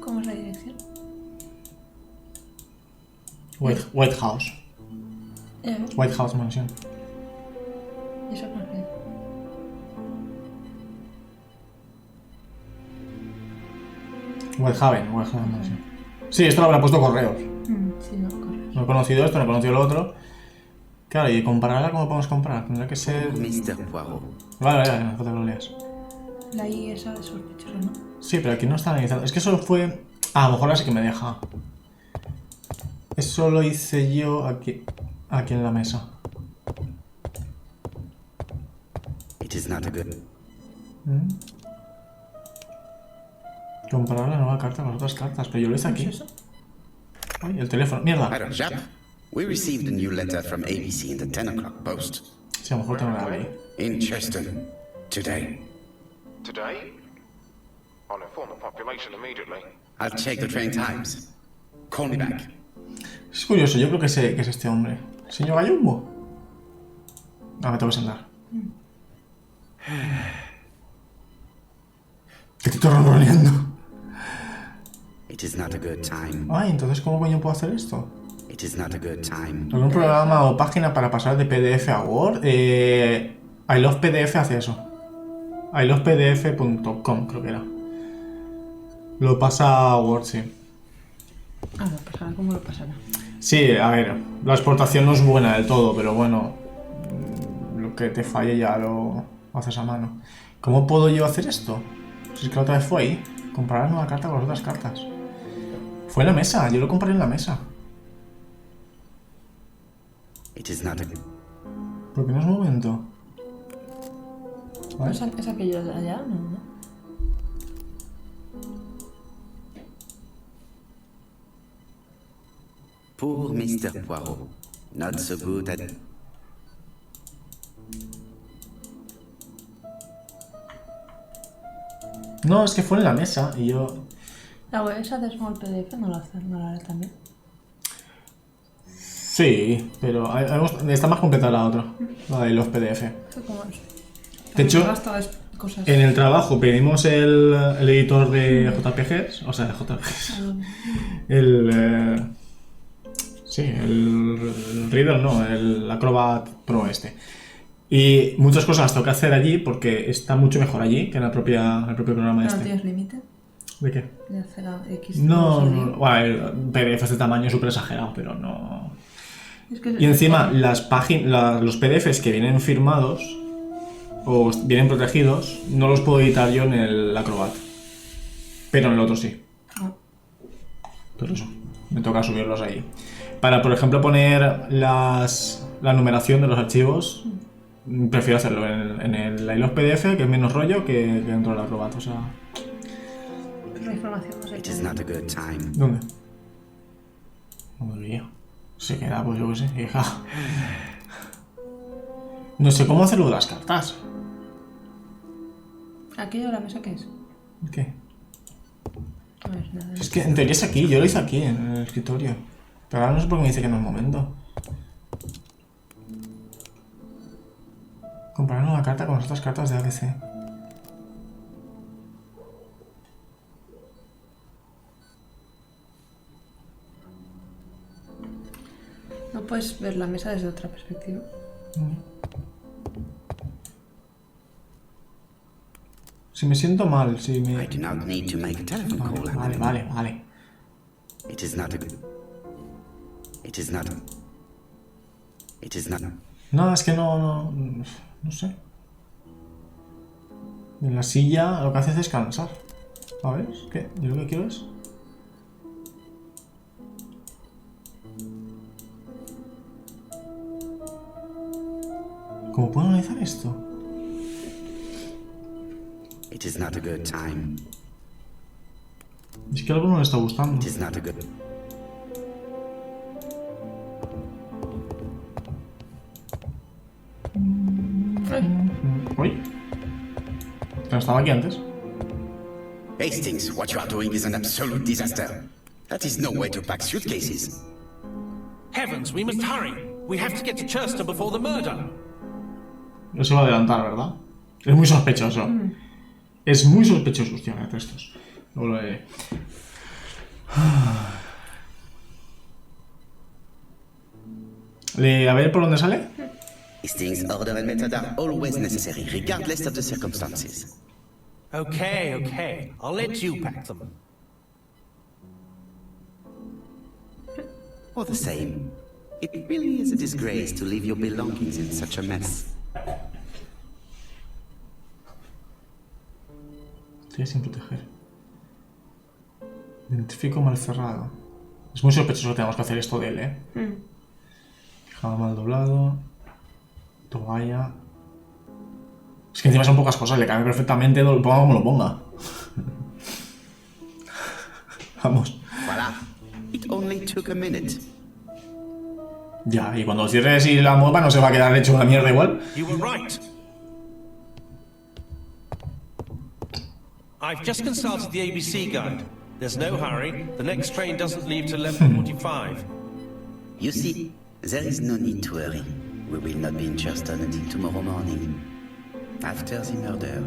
¿Cómo es la dirección? White House. White House Mansion. ¿Y eso por qué? Whitehaven Mansion. Sí, esto lo habrá puesto correos. Sí, no, correos. No he conocido esto, no he conocido lo otro. Claro, y compararla, ¿cómo podemos comparar? Tendrá que ser... Mr. Poirot. Vale, no hace que lo leas. La I esa de sospechoso, ¿no? Sí, pero aquí no está analizado. Es que eso fue... Ah, a lo mejor ahora sí que me deja. Eso lo hice yo aquí en la mesa. It is not a good. Comparar la nueva carta con las otras cartas, pero yo lo hice aquí. ¿Es eso? Ay, el teléfono, mierda. Madam Japp, we received a new letter from ABC in the 10 o'clock post. Sí, a lo mejor tengo la ley. In Cheston. Today. Today? I'll inform the population immediately. I'll check the train times. Call me back. Es curioso, yo creo que sé que es este hombre. ¿Señor Gallumbo? Ah, me tengo que sentar. Que te estoy ronroneando. It is not a good time. Ay, entonces ¿cómo coño puedo hacer esto? It is not a good time. ¿Algún programa o página para pasar de PDF a Word? I Love PDF hace eso. ilovepdf.com creo que era. Lo pasa a Word, sí. Ah, lo pasará como lo pasará. Sí, a ver, la exportación no es buena del todo, pero bueno, lo que te falle ya lo haces a mano. ¿Cómo puedo yo hacer esto? Si es que la otra vez fue ahí, comparar una carta con las otras cartas. Fue en la mesa, yo lo comparé en la mesa. It is not a... ¿Por qué no es momento? ¿Vale? ¿Es aquello de allá? No. Poor Mr. Poirot. Not so good at... No, es que fue en la mesa y yo... La web esa de Small PDF no la haré también. Sí, pero está más completa la otra, la de los PDF. ¿Cómo es? De hecho, Cosas. en el trabajo pedimos el editor de JPGs, o sea, de JPGs. El Reader no, el Acrobat Pro este. Y muchas cosas las tengo que hacer allí porque está mucho mejor allí que en el propio programa este. ¿No tienes límite? ¿De qué? De hacer a X. No, bueno, el PDF es de tamaño súper exagerado, pero no... Es que Y encima, los PDFs que vienen firmados o vienen protegidos, no los puedo editar yo en el Acrobat. Pero en el otro sí. Pero eso, me toca subirlos ahí. Para, por ejemplo, poner la numeración de los archivos, prefiero hacerlo en el I Love PDF, que es menos rollo que dentro del Acrobat, o sea... La información no sé. It is not a good time. ¿Dónde? No me olvidé. Se queda, pues yo qué sé, hija. No sé cómo hacerlo de las cartas. ¿Aquello de la mesa qué es? ¿Qué? No es nada. Es que en teoría es aquí, yo lo hice aquí, en el escritorio. Pero ahora no sé por qué me dice que no es momento. Comparar una carta con las otras cartas de ABC. No puedes ver la mesa desde otra perspectiva. Si me siento mal, si me... I do not need to make a telephone call. Vale. It is not a... It is not... It is not... No, es que no sé. En la silla lo que hace es descansar. A ver, ¿qué? Yo lo que quiero es... ¿Cómo puedo analizar esto? It is not a good time. Es que algo no le está gustando. It is not a good... Uy. Que no estaba aquí antes. Hastings, what you are doing is an absolute disaster. That is no way to pack suitcases. Heavens, we must hurry. We have to get to Churston before the murder. No se va a adelantar, ¿verdad? Es muy sospechoso. Es muy sospechoso, hostia, mira estos. Luego lo de... A ver por dónde sale. Hastings, order and method are always necessary, regardless of the circumstances. Okay, okay. I'll let you pack them. All the same, it really is a disgrace to leave your belongings in such a mess. Estoy sin proteger. Identifico mal cerrado. Es muy sospechoso que tenemos que hacer esto de él, ¿eh? Fijado mal doblado. Toalla. Es que encima son pocas cosas, le cabe perfectamente, lo ponga como lo ponga. Vamos. Voilà. It only took a minute. Ya, y cuando cierres y la mueva no se va a quedar hecho una mierda igual. You were right. I've just consulted the ABC guide. There's no hurry. The next train doesn't leave till 11:45. You see, there is no need to hurry. We will not be in Churston until tomorrow morning, after the murder.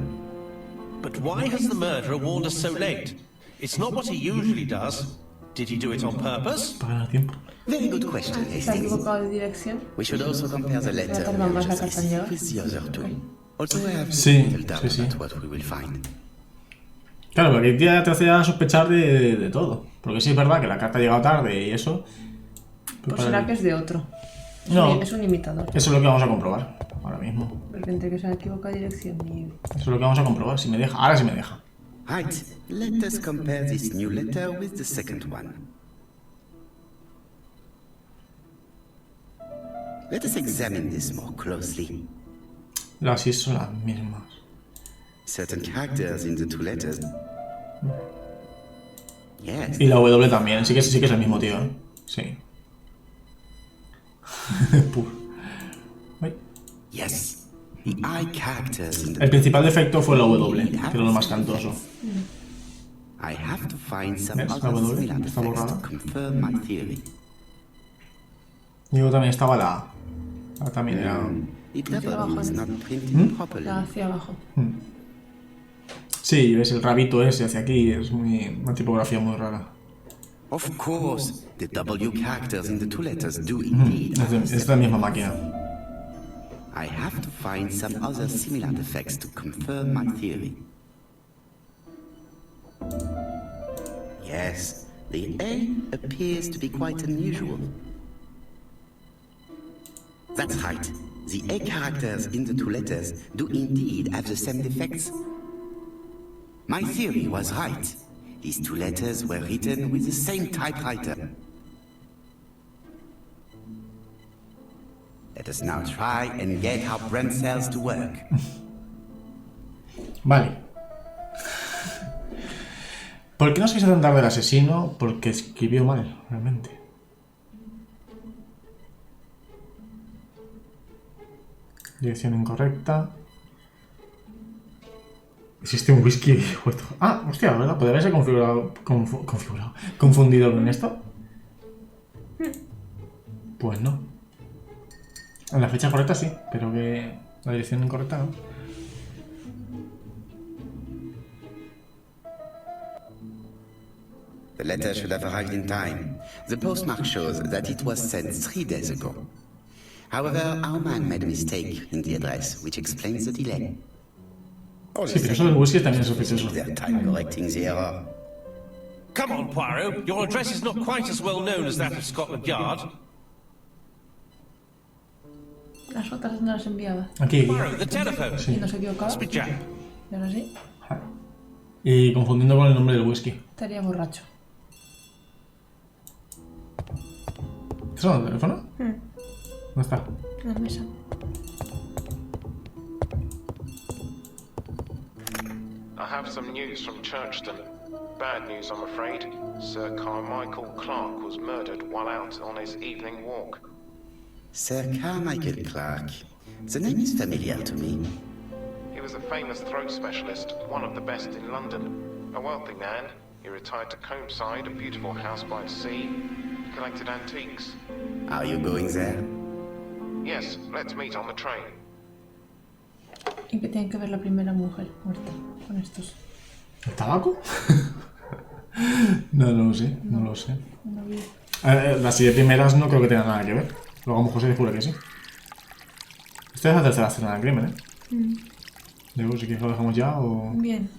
But why has the murderer warned us so late? It's not what he usually does. Did he do it on purpose? Para ganar tiempo. Very good question, ¿Se ha Hastings. equivocado de dirección? We should also compare the letter tarda we más have la just carta en llegar. received with the other two. Also, I have Sí, little doubt sí, sí. about what we will find. Claro, porque ya te hace sospechar de todo. Porque sí es verdad que la carta ha llegado tarde y eso. Pues será que es de otro. No. Es un imitador. Eso es lo que vamos a comprobar ahora mismo. Porque entre que se ha equivocado de dirección y... Eso es lo que vamos a comprobar. Si me deja. Ahora sí me deja. Right, let us compare this new letter with the second one. Let us examine this more closely. Las I son las mismas. Certain characters in the two letters. Yes. Y la W también. Sí que es el mismo tío, ¿eh? Sí. Uy. Yes. The I characters in the El principal defecto fue la W, que era lo más cantoso. I have to find some ¿Ves? La other W similar está defects borrada. to confirm my theory. Y luego también estaba la A. La también era... The W is not printed properly. La hacia abajo. Sí, ves el rabito ese hacia aquí. Es una tipografía muy rara. Of course, the W characters in the two letters do indeed. Es de la misma máquina. I have to find some other similar defects to confirm my theory. Yes, the A appears to be quite unusual. That's right. The A characters in the two letters do indeed have the same defects. My theory was right. These two letters were written with the same typewriter. Let us now try and get our brain cells to work. Vale. ¿Por qué no se quiso tratar del asesino? Porque escribió mal, realmente. Dirección incorrecta. ¿Existe un whisky? Ah, hostia, ¿verdad? ¿Podría haberse confundido con esto? Pues no. En la fecha correcta sí, pero que la dirección incorrecta no. The letter should have arrived in time. The postmark shows that it was sent 3 days ago. However, our man made a mistake in the address, which explains the delay. Sí, pero eso del whisky también es sospechoso. Their time correcting the error. Come on, Poirot. Your address is not quite as well known as that of Scotland Yard. Las otras no las enviaba. Aquí. Poirot, the telephone. Y no se equivocaba. Must be Jack. ¿Y ahora sí? Y confundiendo con el nombre del whisky. Estaría borracho. ¿Te suena el teléfono? ¿Dónde está? En la mesa. I have some news from Churchton. Bad news, I'm afraid. Sir Carmichael Clark was murdered while out on his evening walk. Sir Carmichael Clark. The name is familiar to me. He was a famous throat specialist, one of the best in London. A wealthy man, he retired to Comeside, a beautiful house by the sea. He collected antiques. Are you going there? Yes, let's meet on the train. ¿Y qué tiene que ver la primera mujer muerta con estos? ¿El tabaco? No lo sé, no lo sé. No vi. Las 7 primeras no creo que tengan nada que ver. Luego a lo mejor se descubre que sí. Esta es la tercera escena del crimen, Luego, si quieres lo dejamos ya o... Bien.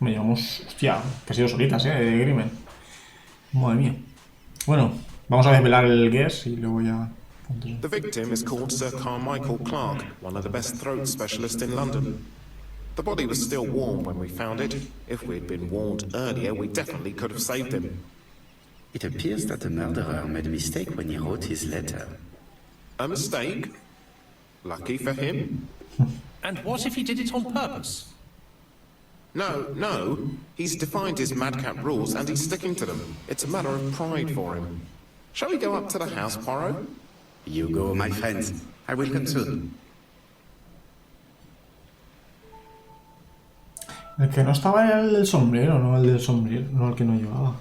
Me llevamos... Hostia, casi 2 horitas, de crimen. Madre mía. Bueno, vamos a desvelar el guess y luego ya... The victim is called Sir Carmichael Clark, one of the best throat specialists in London. The body was still warm when we found it. If we'd been warned earlier, we definitely could have saved him. It appears that the murderer made a mistake when he wrote his letter. A mistake? Lucky for him. And what if he did it on purpose? No. He's defined his madcap rules and he's sticking to them. It's a matter of pride for him. Shall we go up to the house, Poirot? You go, my friends. I will come soon. El que no estaba era el del sombrero, no el del sombrero, no el que no llevaba.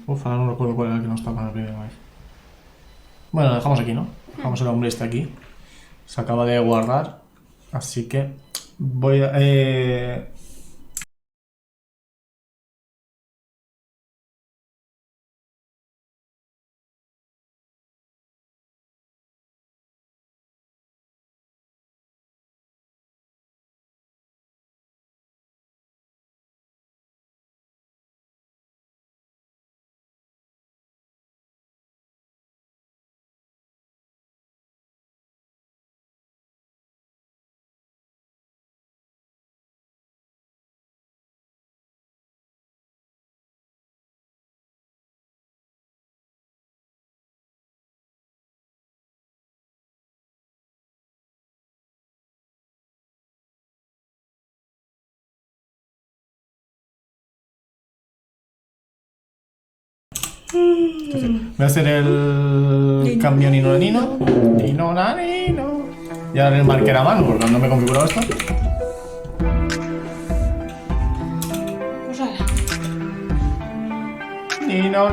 Uf, ahora no recuerdo cuál era el que no estaba la primera vez. Bueno, lo dejamos aquí, ¿no? Dejamos el hombre este aquí. Se acaba de guardar. Así que voy a... Voy a hacer el cambio nino. Y ahora el marker a mano, porque no me he configurado esto. Pues ala. Nino.